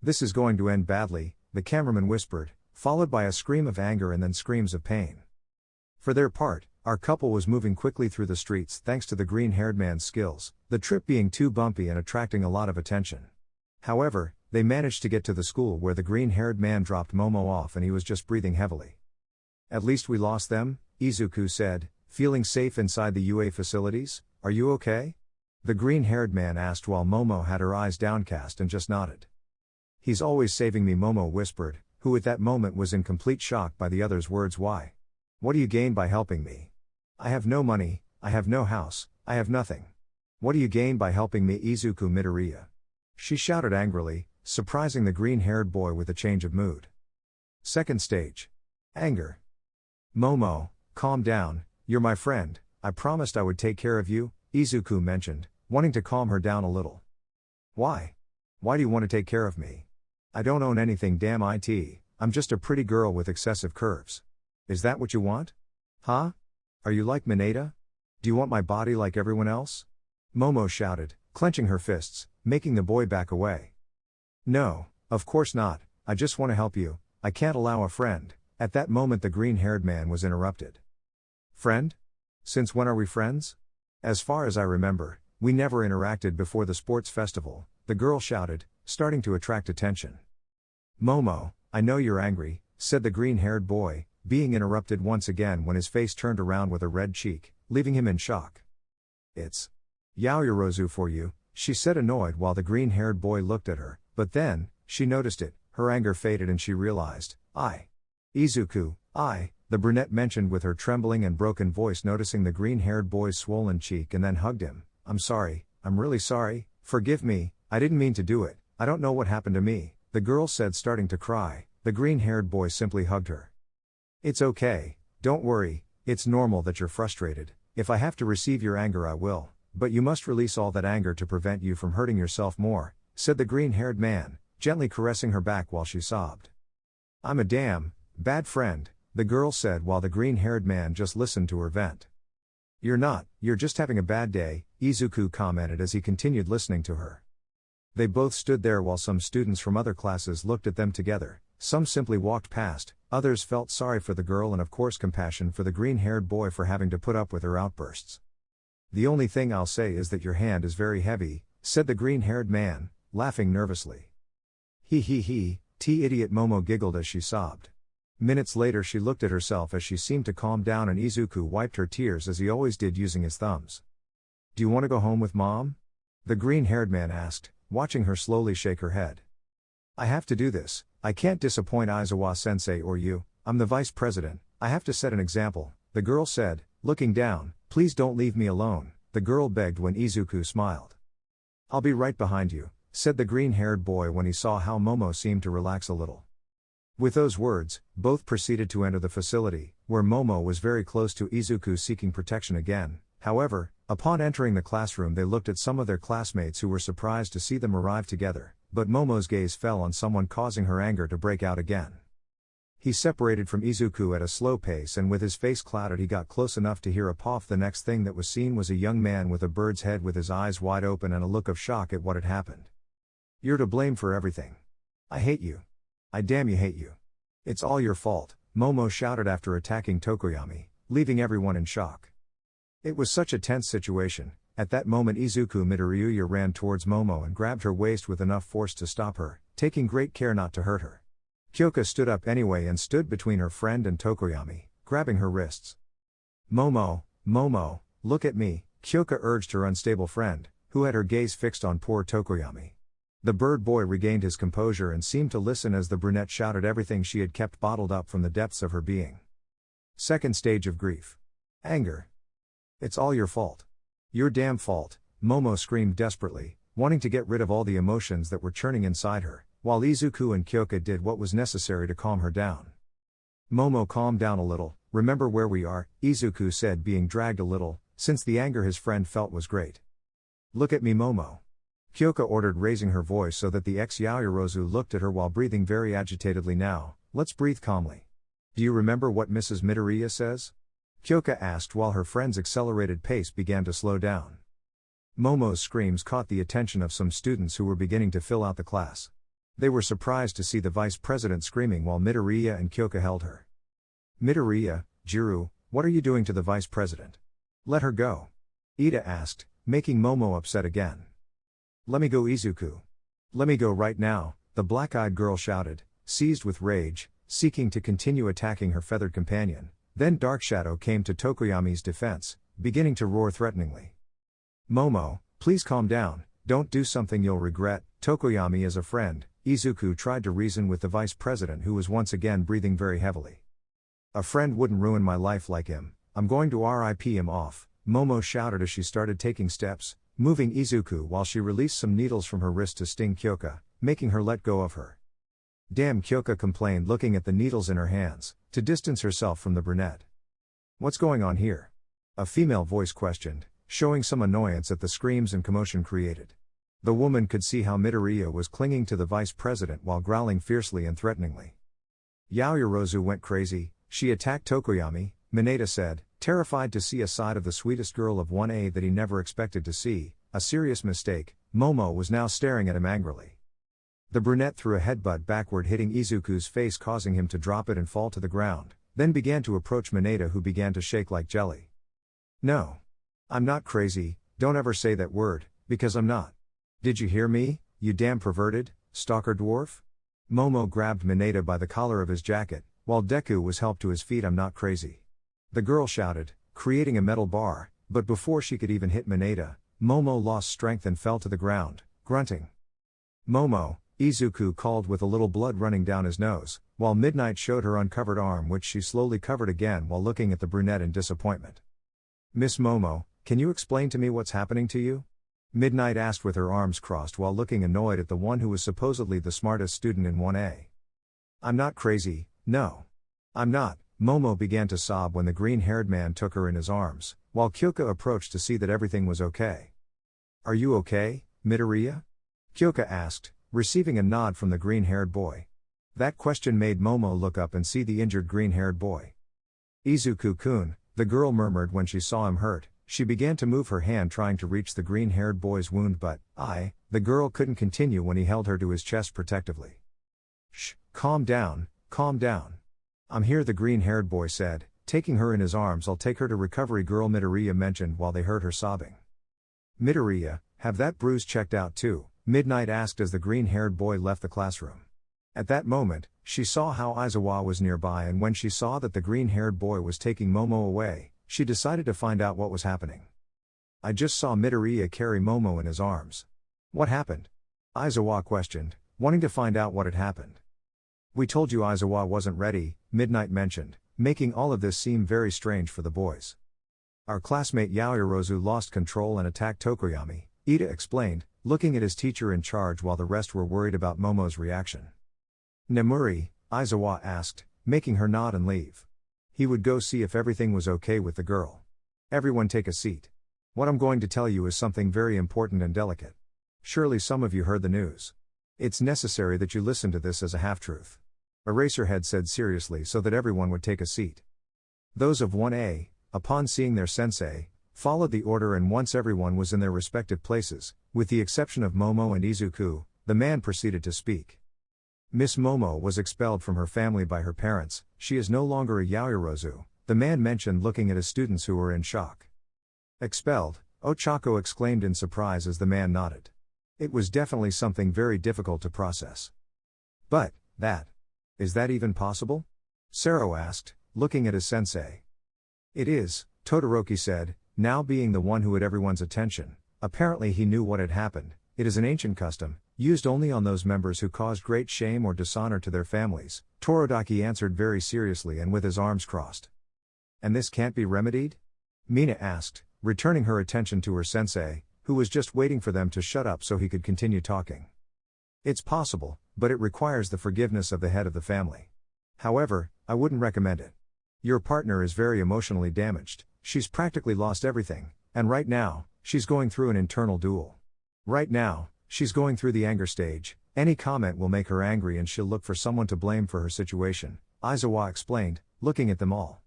This is going to end badly, the cameraman whispered, followed by a scream of anger and then screams of pain. For their part, our couple was moving quickly through the streets thanks to the green-haired man's skills, the trip being too bumpy and attracting a lot of attention. However, they managed to get to the school where the green-haired man dropped Momo off and he was just breathing heavily. At least we lost them, Izuku said, feeling safe inside the UA facilities. Are you okay? The green-haired man asked while Momo had her eyes downcast and just nodded. He's always saving me, Momo whispered, who at that moment was in complete shock by the other's words. Why? What do you gain by helping me? I have no money, I have no house, I have nothing. What do you gain by helping me, Izuku Midoriya? She shouted angrily, surprising the green-haired boy with a change of mood. Second stage. Anger. Momo, calm down, you're my friend, I promised I would take care of you, Izuku mentioned, wanting to calm her down a little. Why? Why do you want to take care of me? I don't own anything, damn it, I'm just a pretty girl with excessive curves. Is that what you want? Huh? Are you like Mineta? Do you want my body like everyone else? Momo shouted, clenching her fists, making the boy back away. No, of course not, I just want to help you, I can't allow a friend. At that moment the green-haired man was interrupted. Friend? Since when are we friends? As far as I remember, we never interacted before the sports festival, the girl shouted, starting to attract attention. Momo, I know you're angry, said the green-haired boy, being interrupted once again when his face turned around with a red cheek, leaving him in shock. It's Yaoyorozu for you, she said, annoyed, while the green-haired boy looked at her, but then, she noticed it, her anger faded and she realized, Izuku, the brunette mentioned with her trembling and broken voice, noticing the green-haired boy's swollen cheek, and then hugged him. I'm sorry, I'm really sorry, forgive me, I didn't mean to do it, I don't know what happened to me, the girl said, starting to cry. The green-haired boy simply hugged her. It's okay, don't worry, it's normal that you're frustrated, if I have to receive your anger I will, but you must release all that anger to prevent you from hurting yourself more, said the green-haired man, gently caressing her back while she sobbed. I'm a damn bad friend, the girl said, while the green-haired man just listened to her vent. You're not, you're just having a bad day, Izuku commented as he continued listening to her. They both stood there while some students from other classes looked at them together, some simply walked past, others felt sorry for the girl and of course compassion for the green-haired boy for having to put up with her outbursts. The only thing I'll say is that your hand is very heavy, said the green-haired man, laughing nervously. He, idiot, Momo giggled as she sobbed. Minutes later she looked at herself as she seemed to calm down and Izuku wiped her tears as he always did using his thumbs. Do you want to go home with mom? The green-haired man asked, watching her slowly shake her head. I have to do this, I can't disappoint Aizawa-sensei or you, I'm the vice president, I have to set an example, the girl said, looking down. Please don't leave me alone, the girl begged when Izuku smiled. I'll be right behind you, said the green-haired boy when he saw how Momo seemed to relax a little. With those words, both proceeded to enter the facility, where Momo was very close to Izuku seeking protection again. However, upon entering the classroom they looked at some of their classmates who were surprised to see them arrive together, but Momo's gaze fell on someone, causing her anger to break out again. He separated from Izuku at a slow pace and with his face clouded he got close enough to hear a puff. The next thing that was seen was a young man with a bird's head with his eyes wide open and a look of shock at what had happened. You're to blame for everything. I hate you. I damn you hate you. It's all your fault, Momo shouted after attacking Tokoyami, leaving everyone in shock. It was such a tense situation. At that moment Izuku Midoriya ran towards Momo and grabbed her waist with enough force to stop her, taking great care not to hurt her. Kyoka stood up anyway and stood between her friend and Tokoyami, grabbing her wrists. Momo, look at me, Kyoka urged her unstable friend, who had her gaze fixed on poor Tokoyami. The bird boy regained his composure and seemed to listen as the brunette shouted everything she had kept bottled up from the depths of her being. Second stage of grief. Anger. It's all your fault. Your damn fault, Momo screamed desperately, wanting to get rid of all the emotions that were churning inside her, while Izuku and Kyoka did what was necessary to calm her down. Momo, calm down a little, remember where we are, Izuku said, being dragged a little, since the anger his friend felt was great. Look at me, Momo. Kyoka ordered, raising her voice so that the ex-Yaoyorozu looked at her while breathing very agitatedly. Now, let's breathe calmly. Do you remember what Mrs. Midoriya says? Kyoka asked while her friend's accelerated pace began to slow down. Momo's screams caught the attention of some students who were beginning to fill out the class. They were surprised to see the vice president screaming while Midoriya and Kyoka held her. Midoriya, Jiru, what are you doing to the vice president? Let her go. Ida asked, making Momo upset again. Let me go, Izuku. Let me go right now, the black-eyed girl shouted, seized with rage, seeking to continue attacking her feathered companion. Then Dark Shadow came to Tokoyami's defense, beginning to roar threateningly. Momo, please calm down, don't do something you'll regret. Tokoyami is a friend, Izuku tried to reason with the vice president, who was once again breathing very heavily. A friend wouldn't ruin my life like him, I'm going to RIP him off, Momo shouted as she started taking steps, moving Izuku while she released some needles from her wrist to sting Kyoka, making her let go of her. Damn, Kyoka complained, looking at the needles in her hands, to distance herself from the brunette. What's going on here? A female voice questioned, showing some annoyance at the screams and commotion created. The woman could see how Midoriya was clinging to the vice president while growling fiercely and threateningly. Yaoyorozu went crazy, she attacked Tokoyami, Mineta said, terrified to see a side of the sweetest girl of 1A that he never expected to see. A serious mistake. Momo was now staring at him angrily. The brunette threw a headbutt backward, hitting Izuku's face, causing him to drop it and fall to the ground, then began to approach Mineta, who began to shake like jelly. No. I'm not crazy, don't ever say that word, because I'm not. Did you hear me, you damn perverted, stalker dwarf? Momo grabbed Mineta by the collar of his jacket, while Deku was helped to his feet. I'm not crazy. The girl shouted, creating a metal bar, but before she could even hit Mineta, Momo lost strength and fell to the ground, grunting. Momo, Izuku called with a little blood running down his nose, while Midnight showed her uncovered arm, which she slowly covered again while looking at the brunette in disappointment. Miss Momo, can you explain to me what's happening to you? Midnight asked with her arms crossed while looking annoyed at the one who was supposedly the smartest student in 1A. I'm not crazy, no. I'm not. Momo began to sob when the green-haired man took her in his arms, while Kyoka approached to see that everything was okay. Are you okay, Midoriya? Kyoka asked, receiving a nod from the green-haired boy. That question made Momo look up and see the injured green-haired boy. Izuku-kun, the girl murmured when she saw him hurt. She began to move her hand trying to reach the green-haired boy's wound, but, the girl couldn't continue when he held her to his chest protectively. Shh, calm down, calm down. I'm here, the green-haired boy said, taking her in his arms. I'll take her to recovery, girl Midoriya mentioned while they heard her sobbing. Midoriya, have that bruise checked out too? Midnight asked as the green-haired boy left the classroom. At that moment, she saw how Aizawa was nearby, and when she saw that the green-haired boy was taking Momo away, she decided to find out what was happening. I just saw Midoriya carry Momo in his arms. What happened? Aizawa questioned, wanting to find out what had happened. We told you Aizawa wasn't ready, Midnight mentioned, making all of this seem very strange for the boys. Our classmate Yaoyorozu lost control and attacked Tokoyami, Ida explained, looking at his teacher in charge while the rest were worried about Momo's reaction. Nemuri, Aizawa asked, making her nod and leave. He would go see if everything was okay with the girl. Everyone take a seat. What I'm going to tell you is something very important and delicate. Surely some of you heard the news. It's necessary that you listen to this as a half-truth. Eraserhead said seriously so that everyone would take a seat. Those of 1A, upon seeing their sensei, followed the order, and once everyone was in their respective places, with the exception of Momo and Izuku, the man proceeded to speak. Miss Momo was expelled from her family by her parents. She is no longer a Yaoyorozu, the man mentioned, looking at his students who were in shock. Expelled? Ochako exclaimed in surprise as the man nodded. It was definitely something very difficult to process. But, is that even possible? Sero asked, looking at his sensei. It is, Todoroki said, now being the one who had everyone's attention. Apparently he knew what had happened. It is an ancient custom, used only on those members who caused great shame or dishonor to their families, Torodaki answered very seriously and with his arms crossed. And this can't be remedied? Mina asked, returning her attention to her sensei, who was just waiting for them to shut up so he could continue talking. It's possible, but it requires the forgiveness of the head of the family. However, I wouldn't recommend it. Your partner is very emotionally damaged, she's practically lost everything, and right now, she's going through an internal duel. Right now, she's going through the anger stage. Any comment will make her angry and she'll look for someone to blame for her situation, Aizawa explained, looking at them all.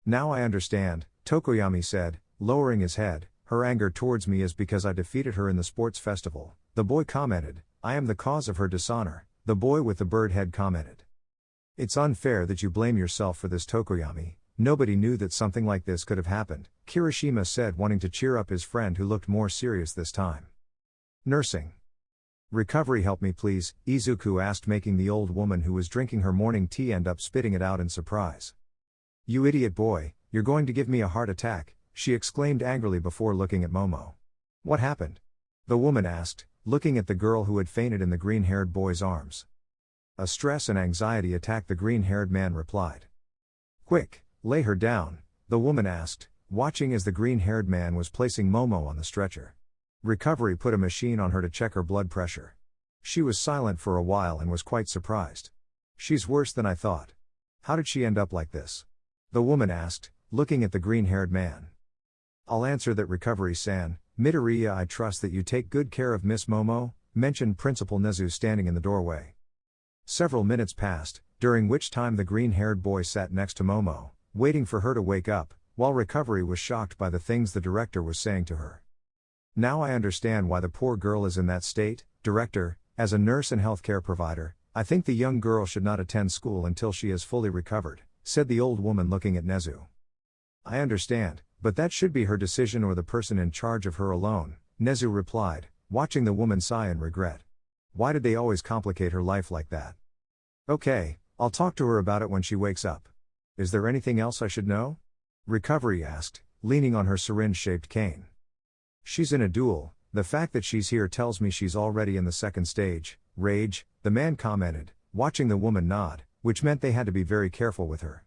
Now I understand, Tokoyami said, lowering his head. Her anger towards me is because I defeated her in the sports festival, the boy commented. I am the cause of her dishonor, the boy with the bird head commented. It's unfair that you blame yourself for this, Tokoyami. Nobody knew that something like this could have happened, Kirishima said, wanting to cheer up his friend who looked more serious this time. Nursing. Recovery, help me please, Izuku asked, making the old woman who was drinking her morning tea end up spitting it out in surprise. You idiot boy, you're going to give me a heart attack, she exclaimed angrily before looking at Momo. What happened? The woman asked, looking at the girl who had fainted in the green-haired boy's arms. A stress and anxiety attack, the green-haired man replied. Quick, lay her down, the woman asked, watching as the green-haired man was placing Momo on the stretcher. Recovery put a machine on her to check her blood pressure. She was silent for a while and was quite surprised. She's worse than I thought. How did she end up like this? The woman asked, looking at the green-haired man. I'll answer that, Recovery-san. Midoriya, I trust that you take good care of Miss Momo, mentioned Principal Nezu standing in the doorway. Several minutes passed, during which time the green-haired boy sat next to Momo, waiting for her to wake up, while Recovery was shocked by the things the director was saying to her. Now I understand why the poor girl is in that state, Director. As a nurse and healthcare provider, I think the young girl should not attend school until she is fully recovered, said the old woman looking at Nezu. I understand, but that should be her decision or the person in charge of her alone, Nezu replied, watching the woman sigh in regret. Why did they always complicate her life like that? Okay, I'll talk to her about it when she wakes up. Is there anything else I should know? Recovery asked, leaning on her syringe-shaped cane. She's in a duel. The fact that she's here tells me she's already in the second stage, rage, the man commented, watching the woman nod, which meant they had to be very careful with her.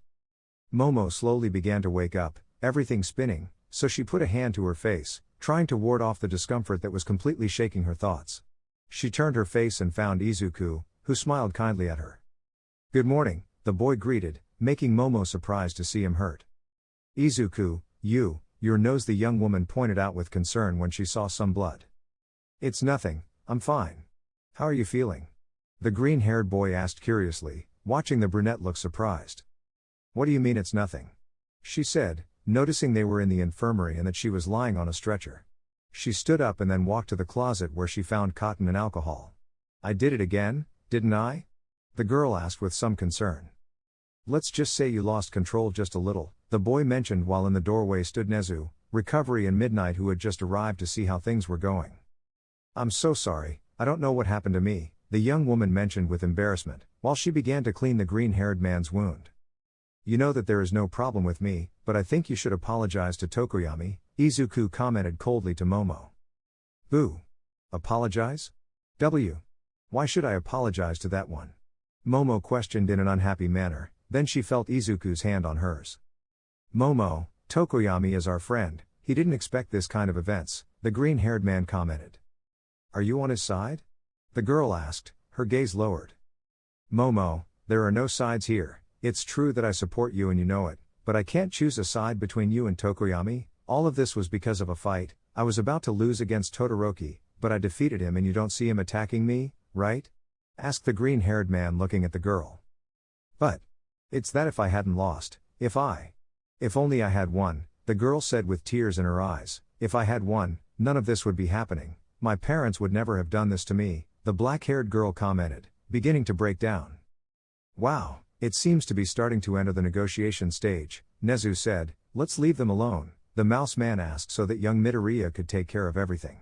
Momo slowly began to wake up, everything spinning, so she put a hand to her face, trying to ward off the discomfort that was completely shaking her thoughts. She turned her face and found Izuku, who smiled kindly at her. Good morning, the boy greeted, making Momo surprised to see him hurt. Izuku, your nose, the young woman pointed out with concern when she saw some blood. It's nothing, I'm fine. How are you feeling? The green-haired boy asked curiously, watching the brunette look surprised. What do you mean it's nothing? She said, noticing they were in the infirmary and that she was lying on a stretcher. She stood up and then walked to the closet where she found cotton and alcohol. I did it again, didn't I? The girl asked with some concern. Let's just say you lost control just a little, the boy mentioned while in the doorway stood Nezu, Recovery and Midnight, who had just arrived to see how things were going. I'm so sorry, I don't know what happened to me, the young woman mentioned with embarrassment, while she began to clean the green-haired man's wound. You know that there is no problem with me, but I think you should apologize to Tokoyami, Izuku commented coldly to Momo. Boo! Apologize? Why should I apologize to that one? Momo questioned in an unhappy manner, then she felt Izuku's hand on hers. Momo, Tokoyami is our friend, he didn't expect this kind of events, the green-haired man commented. Are you on his side? The girl asked, her gaze lowered. Momo, there are no sides here, it's true that I support you and you know it, but I can't choose a side between you and Tokoyami. All of this was because of a fight. I was about to lose against Todoroki, but I defeated him and you don't see him attacking me, right? Asked the green-haired man looking at the girl. But it's that if I hadn't lost, if only I had won, the girl said with tears in her eyes, if I had won, none of this would be happening, my parents would never have done this to me, the black-haired girl commented, beginning to break down. Wow, it seems to be starting to enter the negotiation stage, Nezu said, let's leave them alone, the mouse man asked so that young Midoriya could take care of everything.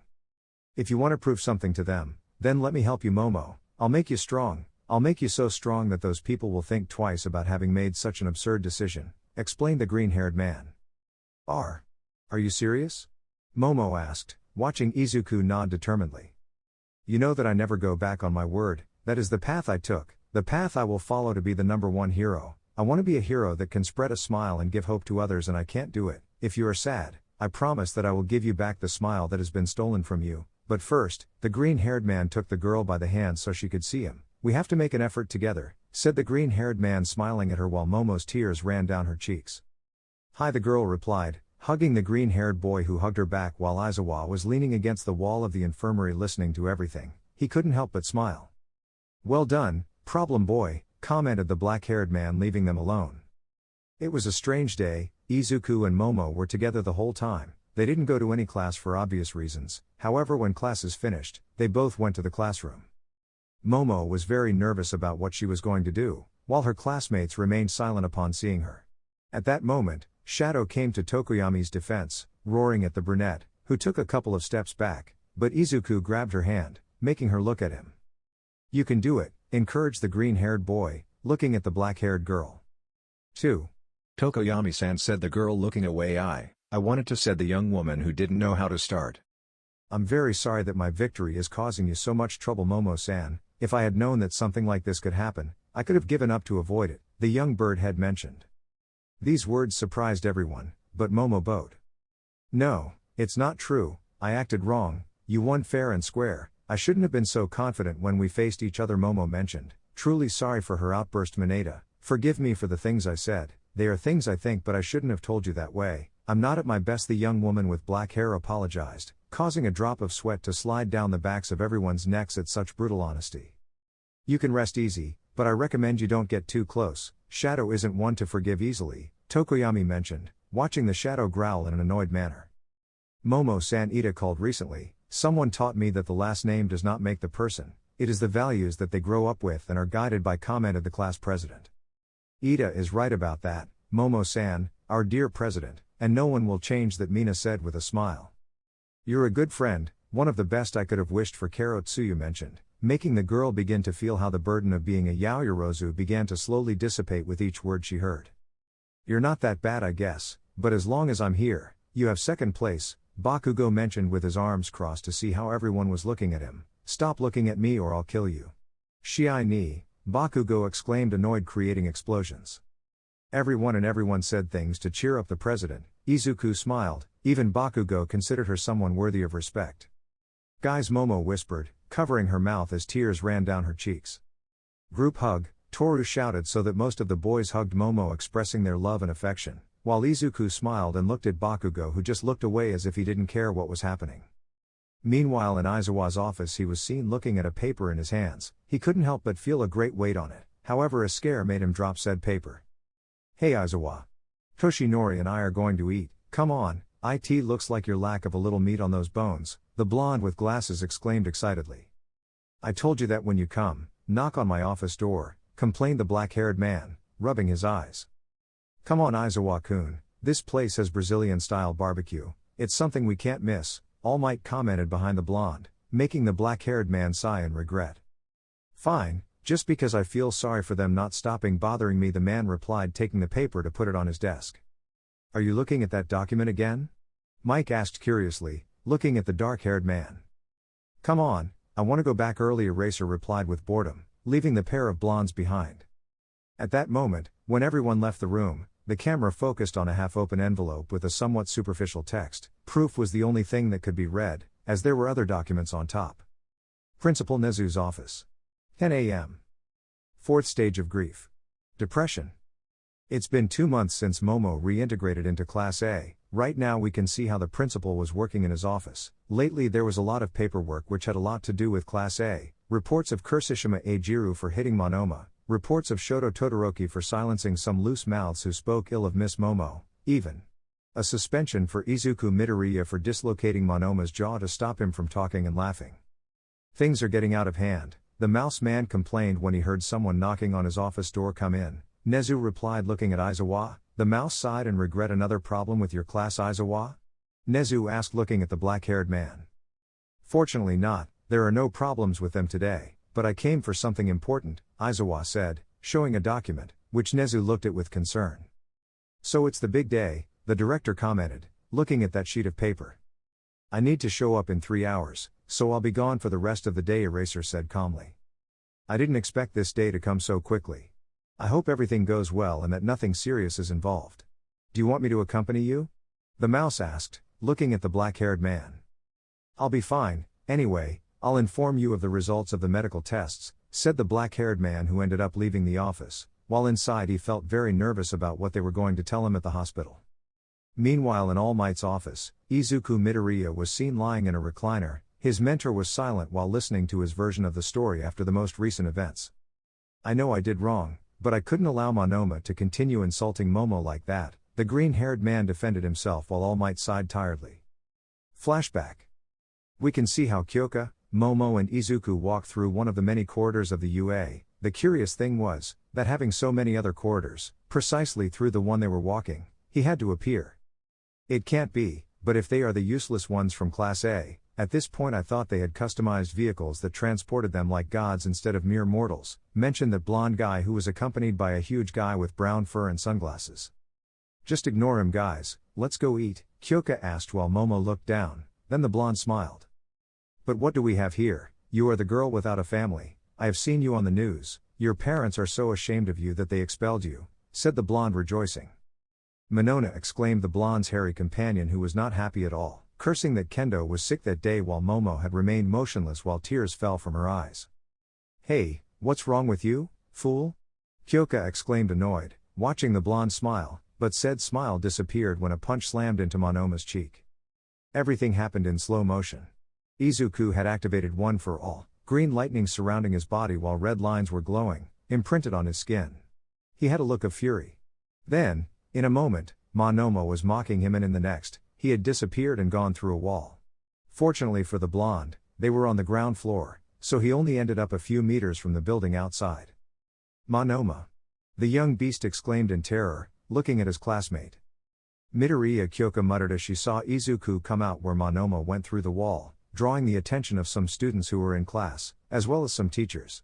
If you want to prove something to them, then let me help you, Momo, I'll make you strong. I'll make you so strong that those people will think twice about having made such an absurd decision, explained the green-haired man. Are you serious? Momo asked, watching Izuku nod determinedly. You know that I never go back on my word, that is the path I took, the path I will follow to be the #1 hero. I want to be a hero that can spread a smile and give hope to others, and I can't do it. If you are sad, I promise that I will give you back the smile that has been stolen from you, but first, the green-haired man took the girl by the hand so she could see him. We have to make an effort together, said the green-haired man smiling at her while Momo's tears ran down her cheeks. Hi, the girl replied, hugging the green-haired boy who hugged her back while Aizawa was leaning against the wall of the infirmary listening to everything. He couldn't help but smile. Well done, problem boy, commented the black-haired man leaving them alone. It was a strange day. Izuku and Momo were together the whole time. They didn't go to any class for obvious reasons, however when classes finished, they both went to the classroom. Momo was very nervous about what she was going to do, while her classmates remained silent upon seeing her. At that moment, Shadow came to Tokoyami's defense, roaring at the brunette, who took a couple of steps back, but Izuku grabbed her hand, making her look at him. You can do it, encouraged the green-haired boy, looking at the black-haired girl. 2. Tokoyami-san, said the girl looking away. I wanted to, said the young woman who didn't know how to start. I'm very sorry that my victory is causing you so much trouble, Momo-san. If I had known that something like this could happen, I could have given up to avoid it, the young bird had mentioned. These words surprised everyone, but Momo bowed. No, it's not true, I acted wrong, you won fair and square, I shouldn't have been so confident when we faced each other, Momo mentioned, truly sorry for her outburst. Mineta, forgive me for the things I said, they are things I think, but I shouldn't have told you that way. I'm not at my best, the young woman with black hair apologized, causing a drop of sweat to slide down the backs of everyone's necks at such brutal honesty. You can rest easy, but I recommend you don't get too close. Shadow isn't one to forgive easily, Tokoyami mentioned, watching the shadow growl in an annoyed manner. Momo-san, Ida called recently, someone taught me that the last name does not make the person, it is the values that they grow up with and are guided by, commented the class president. Ida is right about that, Momo-san, our dear president, and no one will change that, Mina said with a smile. You're a good friend, one of the best I could have wished for, Karo Tsuyu mentioned, making the girl begin to feel how the burden of being a Yaoyorozu began to slowly dissipate with each word she heard. You're not that bad, I guess, but as long as I'm here, you have second place, Bakugo mentioned with his arms crossed to see how everyone was looking at him. Stop looking at me or I'll kill you. Shiai ni, Bakugo exclaimed, annoyed, creating explosions. Everyone said things to cheer up the president. Izuku smiled, even Bakugo considered her someone worthy of respect. Guys, Momo whispered, covering her mouth as tears ran down her cheeks. Group hug, Toru shouted so that most of the boys hugged Momo, expressing their love and affection, while Izuku smiled and looked at Bakugo, who just looked away as if he didn't care what was happening. Meanwhile, in Aizawa's office, he was seen looking at a paper in his hands. He couldn't help but feel a great weight on it, however a scare made him drop said paper. Hey Aizawa. Toshinori and I are going to eat, come on, it looks like your lack of a little meat on those bones, the blonde with glasses exclaimed excitedly. I told you that when you come, knock on my office door, complained the black-haired man, rubbing his eyes. Come on Aizawa-kun, this place has Brazilian-style barbecue, it's something we can't miss, All Might commented behind the blonde, making the black-haired man sigh in regret. Fine, just because I feel sorry for them not stopping bothering me, the man replied, taking the paper to put it on his desk. Are you looking at that document again? Mike asked curiously, looking at the dark-haired man. Come on, I want to go back early, Eraser replied with boredom, leaving the pair of blondes behind. At that moment, when everyone left the room, the camera focused on a half-open envelope with a somewhat superficial text. Proof was the only thing that could be read, as there were other documents on top. Principal Nezu's office. 10 a.m. Fourth stage of grief. Depression. It's been 2 months since Momo reintegrated into Class A. Right now we can see how the principal was working in his office. Lately there was a lot of paperwork which had a lot to do with Class A. Reports of Kurashima Eijiru for hitting Monoma. Reports of Shoto Todoroki for silencing some loose mouths who spoke ill of Miss Momo. Even a suspension for Izuku Midoriya for dislocating Monoma's jaw to stop him from talking and laughing. Things are getting out of hand, the mouse man complained when he heard someone knocking on his office door. Come in, Nezu replied, looking at Aizawa. The mouse sighed and regret. Another problem with your class, Aizawa? Nezu asked, looking at the black-haired man. Fortunately not, there are no problems with them today, but I came for something important, Aizawa said, showing a document, which Nezu looked at with concern. So it's the big day, the director commented, looking at that sheet of paper. I need to show up in 3 hours, so I'll be gone for the rest of the day, Eraser said calmly. I didn't expect this day to come so quickly. I hope everything goes well and that nothing serious is involved. Do you want me to accompany you? The mouse asked, looking at the black-haired man. I'll be fine, anyway, I'll inform you of the results of the medical tests, said the black-haired man, who ended up leaving the office, while inside he felt very nervous about what they were going to tell him at the hospital. Meanwhile, in All Might's office, Izuku Midoriya was seen lying in a recliner. His mentor was silent while listening to his version of the story after the most recent events. I know I did wrong, but I couldn't allow Monoma to continue insulting Momo like that, the green-haired man defended himself while All Might sighed tiredly. Flashback. We can see how Kyoka, Momo and Izuku walked through one of the many corridors of the UA. The curious thing was, that having so many other corridors, precisely through the one they were walking, he had to appear. It can't be, but if they are the useless ones from Class A, at this point I thought they had customized vehicles that transported them like gods instead of mere mortals, mentioned that blonde guy who was accompanied by a huge guy with brown fur and sunglasses. Just ignore him guys, let's go eat, Kyoka asked while Momo looked down, then the blonde smiled. But what do we have here? You are the girl without a family, I have seen you on the news, your parents are so ashamed of you that they expelled you, said the blonde rejoicing. Monona, exclaimed the blonde's hairy companion, who was not happy at all. cursing that Kendo was sick that day while Momo had remained motionless while tears fell from her eyes. "Hey, what's wrong with you, fool?" Kyoka exclaimed annoyed, watching the blonde smile, but said smile disappeared when a punch slammed into Monoma's cheek. Everything happened in slow motion. Izuku had activated One for All, green lightning surrounding his body while red lines were glowing, imprinted on his skin. He had a look of fury. Then, in a moment, Monoma was mocking him and in the next, he had disappeared and gone through a wall. Fortunately for the blonde, they were on the ground floor, so he only ended up a few meters from the building outside. "Monoma!" the young beast exclaimed in terror, looking at his classmate. Midoriya Kyoka muttered as she saw Izuku come out where Monoma went through the wall, drawing the attention of some students who were in class, as well as some teachers.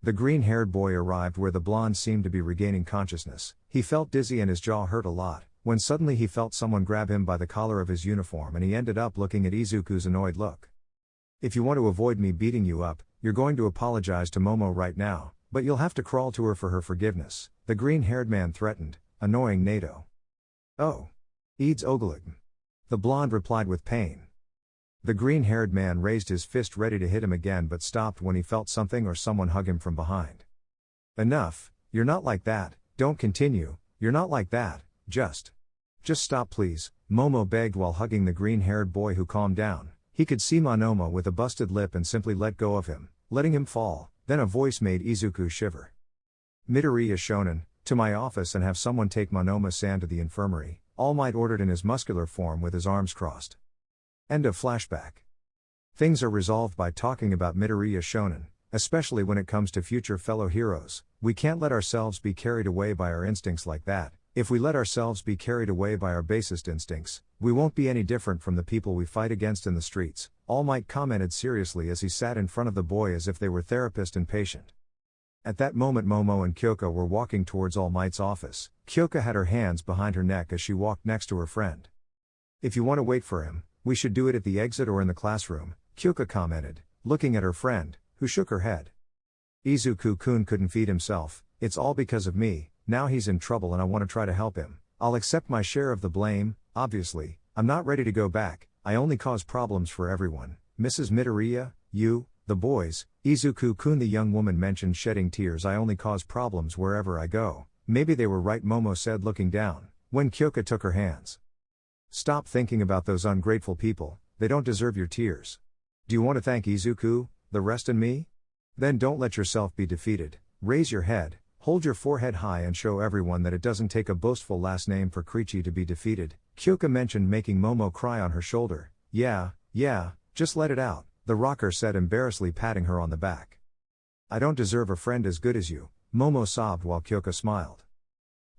The green-haired boy arrived where the blonde seemed to be regaining consciousness. He felt dizzy and his jaw hurt a lot, when suddenly he felt someone grab him by the collar of his uniform and he ended up looking at Izuku's annoyed look. "If you want to avoid me beating you up, you're going to apologize to Momo right now, but you'll have to crawl to her for her forgiveness," the green-haired man threatened, annoying Nato. "Oh. Eads Ogalign." the blonde replied with pain. The green-haired man raised his fist ready to hit him again but stopped when he felt something or someone hug him from behind. "Enough, you're not like that, don't continue, you're not like that, just stop please," Momo begged while hugging the green-haired boy who calmed down. He could see Monoma with a busted lip and simply let go of him, letting him fall. Then a voice made Izuku shiver. "Midoriya Shonen, to my office and have someone take Monoma-san to the infirmary," All Might ordered in his muscular form with his arms crossed. End of flashback. Things are resolved by talking about Midoriya Shonen, especially when it comes to future fellow heroes. We can't let ourselves be carried away by our instincts like that. If we let ourselves be carried away by our basest instincts, we won't be any different from the people we fight against in the streets, All Might commented seriously as he sat in front of the boy as if they were therapist and patient. At that moment Momo and Kyoka were walking towards All Might's office. Kyoka had her hands behind her neck as she walked next to her friend. "If you want to wait for him, we should do it at the exit or in the classroom," Kyoka commented, looking at her friend, who shook her head. "Izuku-kun couldn't feed himself, it's all because of me, now he's in trouble and I want to try to help him. I'll accept my share of the blame, obviously, I'm not ready to go back, I only cause problems for everyone. Mrs. Midoriya, you, the boys," Izuku-kun the young woman mentioned shedding tears. "I only cause problems wherever I go." "Maybe they were right," Momo said looking down, when Kyoka took her hands. "Stop thinking about those ungrateful people, they don't deserve your tears. Do you want to thank Izuku, the rest and me? Then don't let yourself be defeated, raise your head, hold your forehead high and show everyone that it doesn't take a boastful last name for Krichi to be defeated," Kyoka mentioned, making Momo cry on her shoulder. Yeah, just let it out," the rocker said embarrassedly, patting her on the back. "I don't deserve a friend as good as you," Momo sobbed while Kyoka smiled.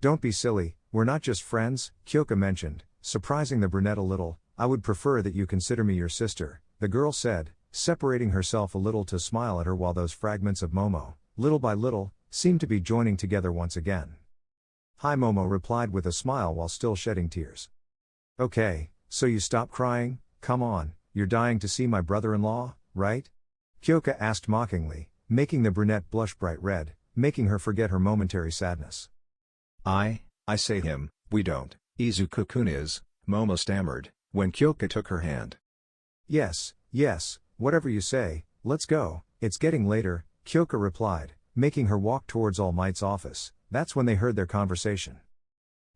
"Don't be silly, we're not just friends," Kyoka mentioned, surprising the brunette a little. "I would prefer that you consider me your sister," the girl said, separating herself a little to smile at her while those fragments of Momo, little by little, seemed to be joining together once again. "Hi," Momo replied with a smile while still shedding tears. "Okay, so you stop crying, come on, you're dying to see my brother-in-law, right?" Kyoka asked mockingly, making the brunette blush bright red, making her forget her momentary sadness. I say him, we don't, Izuku-kun is," Momo stammered, when Kyoka took her hand. Yes, whatever you say, let's go, it's getting later," Kyoka replied, making her walk towards All Might's office. That's when they heard their conversation.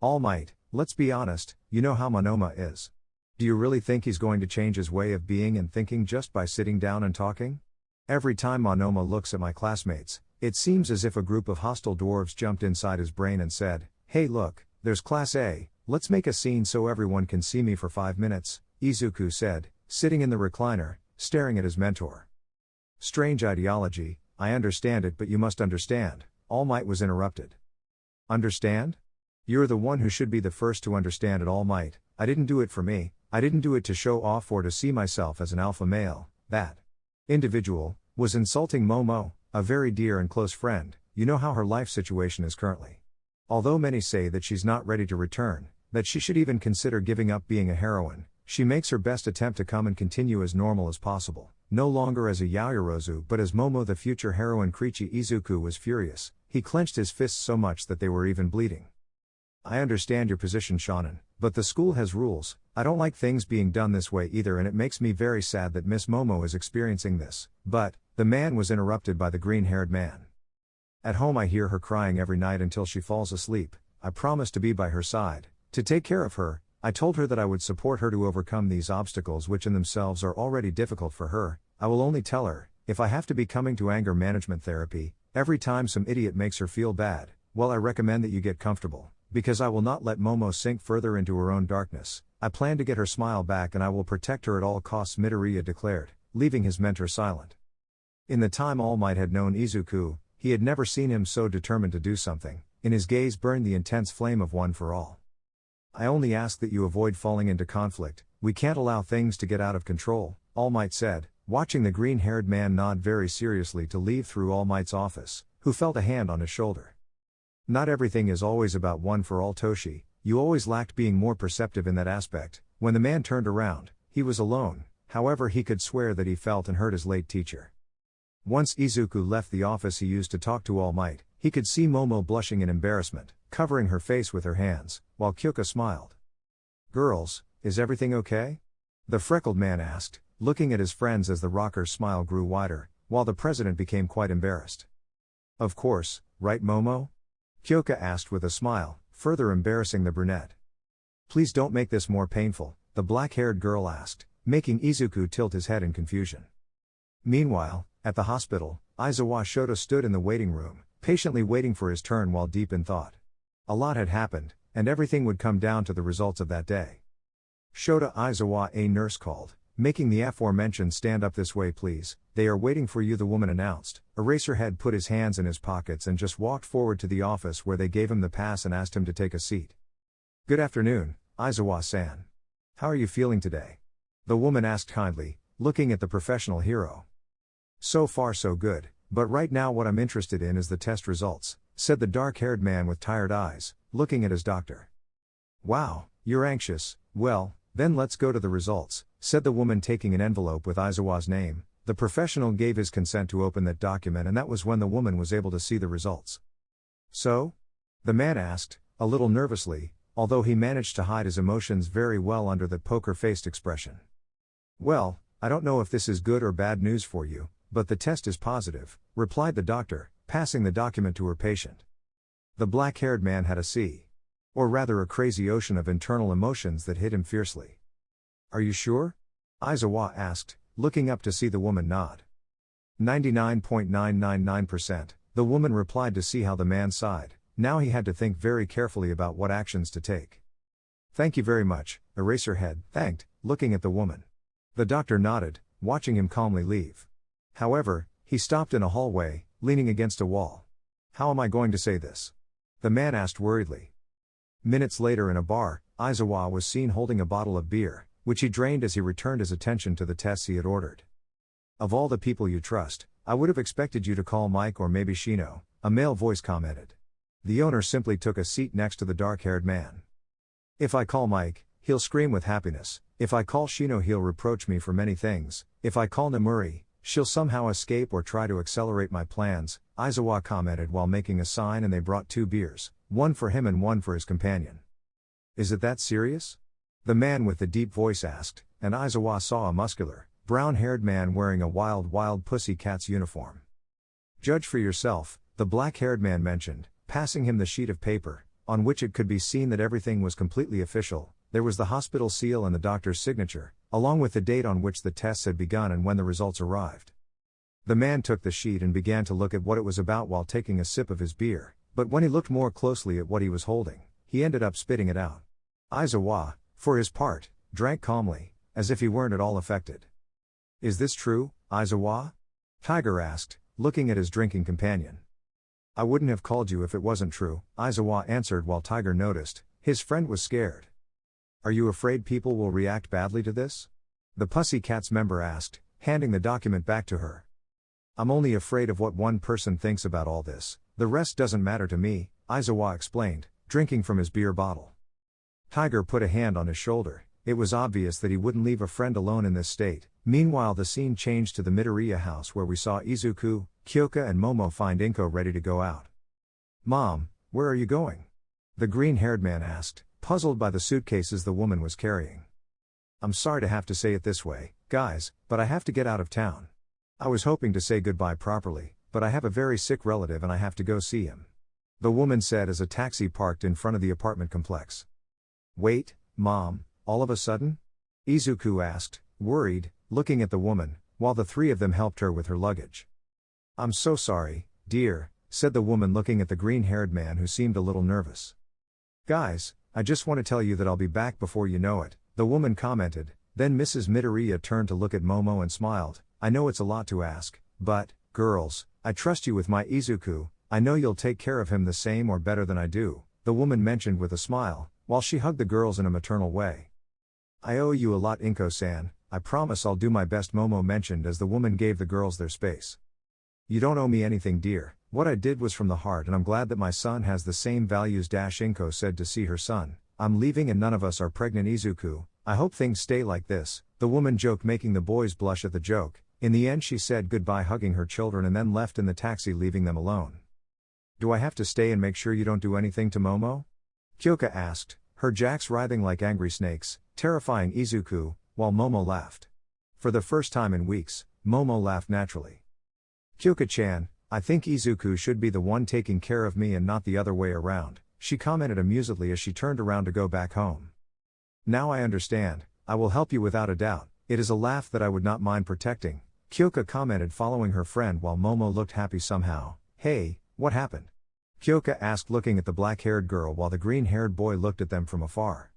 "All Might, let's be honest, you know how Monoma is. Do you really think he's going to change his way of being and thinking just by sitting down and talking? Every time Monoma looks at my classmates, it seems as if a group of hostile dwarves jumped inside his brain and said, 'Hey look, there's Class A, let's make a scene so everyone can see me for 5 minutes,'" Izuku said, sitting in the recliner, staring at his mentor. "Strange ideology, I understand it, but you must understand," All Might was interrupted. "Understand? You're the one who should be the first to understand it, All Might. I didn't do it for me, I didn't do it to show off or to see myself as an alpha male. That individual was insulting Momo, a very dear and close friend. You know how her life situation is currently. Although many say that she's not ready to return, that she should even consider giving up being a heroine, she makes her best attempt to come and continue as normal as possible, no longer as a Yaoyorozu but as Momo, the future heroine Krichi." Izuku was furious, he clenched his fists so much that they were even bleeding. "I understand your position, Shonen, but the school has rules, I don't like things being done this way either, and it makes me very sad that Miss Momo is experiencing this. But, the man was interrupted by the green-haired man. At home I hear her crying every night until she falls asleep. I promised to be by her side, to take care of her. I told her that I would support her to overcome these obstacles which in themselves are already difficult for her. I will only tell her, if I have to be coming to anger management therapy, every time some idiot makes her feel bad, well, I recommend that you get comfortable, because I will not let Momo sink further into her own darkness. I plan to get her smile back and I will protect her at all costs, Midoriya declared, leaving his mentor silent. In the time All Might had known Izuku, he had never seen him so determined to do something. In his gaze burned the intense flame of one for all. I only ask that you avoid falling into conflict. We can't allow things to get out of control, All Might said, watching the green-haired man nod very seriously to leave through All Might's office, who felt a hand on his shoulder. Not everything is always about one for all, Toshi. You always lacked being more perceptive in that aspect. When the man turned around, he was alone. However, he could swear that he felt and heard his late teacher. Once Izuku left the office he used to talk to All Might, he could see Momo blushing in embarrassment, covering her face with her hands, while Kyoka smiled. Girls, is everything okay? The freckled man asked, looking at his friends as the rocker's smile grew wider, while the president became quite embarrassed. Of course, right Momo? Kyoka asked with a smile, further embarrassing the brunette. Please don't make this more painful, the black-haired girl asked, making Izuku tilt his head in confusion. Meanwhile, at the hospital, Aizawa Shota stood in the waiting room, patiently waiting for his turn while deep in thought. A lot had happened, and everything would come down to the results of that day. Shota, Aizawa, a nurse called, making the aforementioned stand up this way please, they are waiting for you, the woman announced. Eraserhead put his hands in his pockets and just walked forward to the office where they gave him the pass and asked him to take a seat. Good afternoon, Aizawa-san. How are you feeling today? The woman asked kindly, looking at the professional hero. So far so good, but right now what I'm interested in is the test results, said the dark-haired man with tired eyes, looking at his doctor. Wow, you're anxious, well, then let's go to the results, said the woman taking an envelope with Aizawa's name. The professional gave his consent to open that document and that was when the woman was able to see the results. So? The man asked, a little nervously, although he managed to hide his emotions very well under that poker-faced expression. Well, I don't know if this is good or bad news for you, but the test is positive, replied the doctor, passing the document to her patient. The black-haired man had a sea. Or rather a crazy ocean of internal emotions that hit him fiercely. Are you sure? Aizawa asked, looking up to see the woman nod. 99.999%, the woman replied to see how the man sighed. Now he had to think very carefully about what actions to take. Thank you very much, Eraserhead thanked, looking at the woman. The doctor nodded, watching him calmly leave. However, he stopped in a hallway, leaning against a wall. How am I going to say this? The man asked worriedly. Minutes later in a bar, Aizawa was seen holding a bottle of beer, which he drained as he returned his attention to the tests he had ordered. Of all the people you trust, I would have expected you to call Mike or maybe Shino, a male voice commented. The owner simply took a seat next to the dark-haired man. If I call Mike, he'll scream with happiness. If I call Shino, he'll reproach me for many things. If I call Namuri, she'll somehow escape or try to accelerate my plans, Aizawa commented while making a sign, and they brought 2 beers, one for him and one for his companion. Is it that serious? The man with the deep voice asked, and Aizawa saw a muscular, brown-haired man wearing a wild pussycat's uniform. Judge for yourself, the black-haired man mentioned, passing him the sheet of paper, on which it could be seen that everything was completely official. There was the hospital seal and the doctor's signature, along with the date on which the tests had begun and when the results arrived. The man took the sheet and began to look at what it was about while taking a sip of his beer, but when he looked more closely at what he was holding, he ended up spitting it out. Aizawa, for his part, drank calmly, as if he weren't at all affected. Is this true, Aizawa? Tiger asked, looking at his drinking companion. I wouldn't have called you if it wasn't true, Aizawa answered while Tiger noticed, his friend was scared. Are you afraid people will react badly to this? The Pussycats member asked, handing the document back to her. I'm only afraid of what one person thinks about all this, the rest doesn't matter to me, Aizawa explained, drinking from his beer bottle. Tiger put a hand on his shoulder. It was obvious that he wouldn't leave a friend alone in this state. Meanwhile, the scene changed to the Midoriya house where we saw Izuku, Kyoka and Momo find Inko ready to go out. Mom, where are you going? The green-haired man asked, puzzled by the suitcases the woman was carrying. I'm sorry to have to say it this way, guys, but I have to get out of town. I was hoping to say goodbye properly, but I have a very sick relative and I have to go see him. The woman said as a taxi parked in front of the apartment complex. Wait, Mom, all of a sudden? Izuku asked, worried, looking at the woman, while the three of them helped her with her luggage. I'm so sorry, dear, said the woman looking at the green-haired man who seemed a little nervous. Guys, I just want to tell you that I'll be back before you know it, the woman commented. Then Mrs. Midoriya turned to look at Momo and smiled. I know it's a lot to ask, but, girls, I trust you with my Izuku, I know you'll take care of him the same or better than I do, the woman mentioned with a smile, while she hugged the girls in a maternal way. I owe you a lot, Inko-san, I promise I'll do my best, Momo mentioned as the woman gave the girls their space. You don't owe me anything, dear, what I did was from the heart and I'm glad that my son has the same values. Inko said to see her son. I'm leaving and none of us are pregnant, Izuku, I hope things stay like this, the woman joked, making the boys blush at the joke. In the end she said goodbye, hugging her children, and then left in the taxi, leaving them alone. Do I have to stay and make sure you don't do anything to Momo? Kyoka asked, her jacks writhing like angry snakes, terrifying Izuku, while Momo laughed. For the first time in weeks, Momo laughed naturally. Kyoka-chan, I think Izuku should be the one taking care of me and not the other way around, she commented amusedly as she turned around to go back home. Now I understand, I will help you without a doubt, it is a laugh that I would not mind protecting, Kyoka commented, following her friend while Momo looked happy somehow. Hey, what happened? Kyoka asked, looking at the black-haired girl while the green-haired boy looked at them from afar.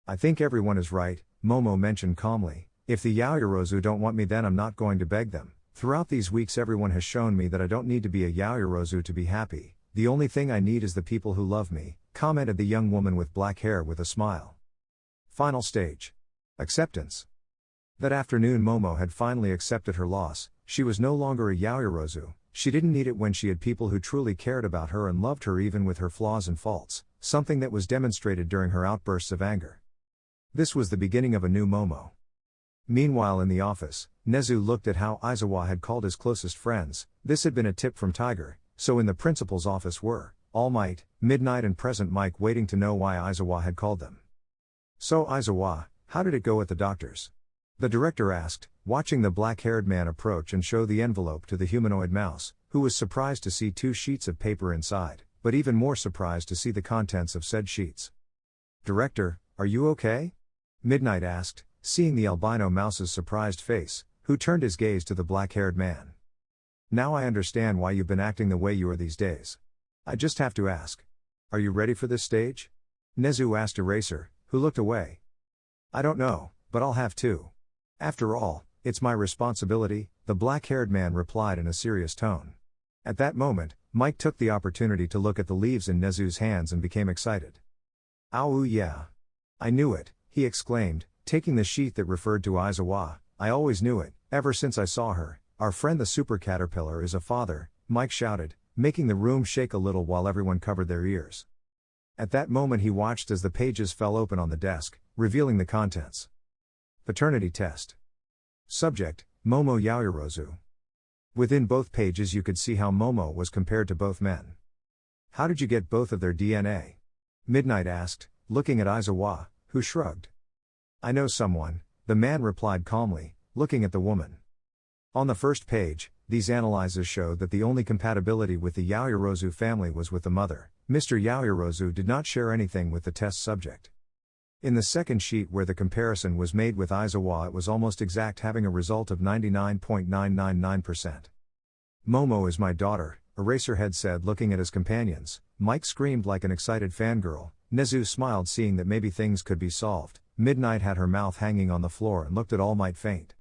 I think everyone is right, Momo mentioned calmly, if the Yaoyorozu don't want me then I'm not going to beg them. Throughout these weeks everyone has shown me that I don't need to be a Yaoyorozu to be happy, the only thing I need is the people who love me, commented the young woman with black hair with a smile. Final stage. Acceptance. That afternoon Momo had finally accepted her loss, she was no longer a Yaoyorozu, she didn't need it when she had people who truly cared about her and loved her even with her flaws and faults, something that was demonstrated during her outbursts of anger. This was the beginning of a new Momo. Meanwhile in the office, Nezu looked at how Aizawa had called his closest friends. This had been a tip from Tiger, so in the principal's office were All Might, Midnight and Present Mike, waiting to know why Aizawa had called them. So Aizawa, how did it go at the doctor's? The director asked, watching the black-haired man approach and show the envelope to the humanoid mouse, who was surprised to see 2 sheets of paper inside, but even more surprised to see the contents of said sheets. Director, are you okay? Midnight asked, seeing the albino mouse's surprised face, who turned his gaze to the black-haired man. Now I understand why you've been acting the way you are these days. I just have to ask. Are you ready for this stage? Nezu asked Eraser, who looked away. I don't know, but I'll have to. After all, it's my responsibility, the black-haired man replied in a serious tone. At that moment, Mike took the opportunity to look at the leaves in Nezu's hands and became excited. "Ow, yeah. I knew it," he exclaimed, taking the sheet that referred to Aizawa. "I always knew it, ever since I saw her. Our friend the super caterpillar is a father," Mike shouted, making the room shake a little while everyone covered their ears. At that moment he watched as the pages fell open on the desk, revealing the contents. Paternity test. Subject, Momo Yaoyorozu. Within both pages you could see how Momo was compared to both men. "How did you get both of their DNA?" Midnight asked, looking at Aizawa, who shrugged. "I know someone," the man replied calmly, looking at the woman. On the first page, these analyses showed that the only compatibility with the Yaoyorozu family was with the mother. Mr. Yaoyorozu did not share anything with the test subject. In the second sheet where the comparison was made with Aizawa it was almost exact, having a result of 99.999%. "Momo is my daughter," Eraserhead said, looking at his companions. Mike screamed like an excited fangirl. Nezu smiled, seeing that maybe things could be solved. Midnight had her mouth hanging on the floor and looked at All Might faint.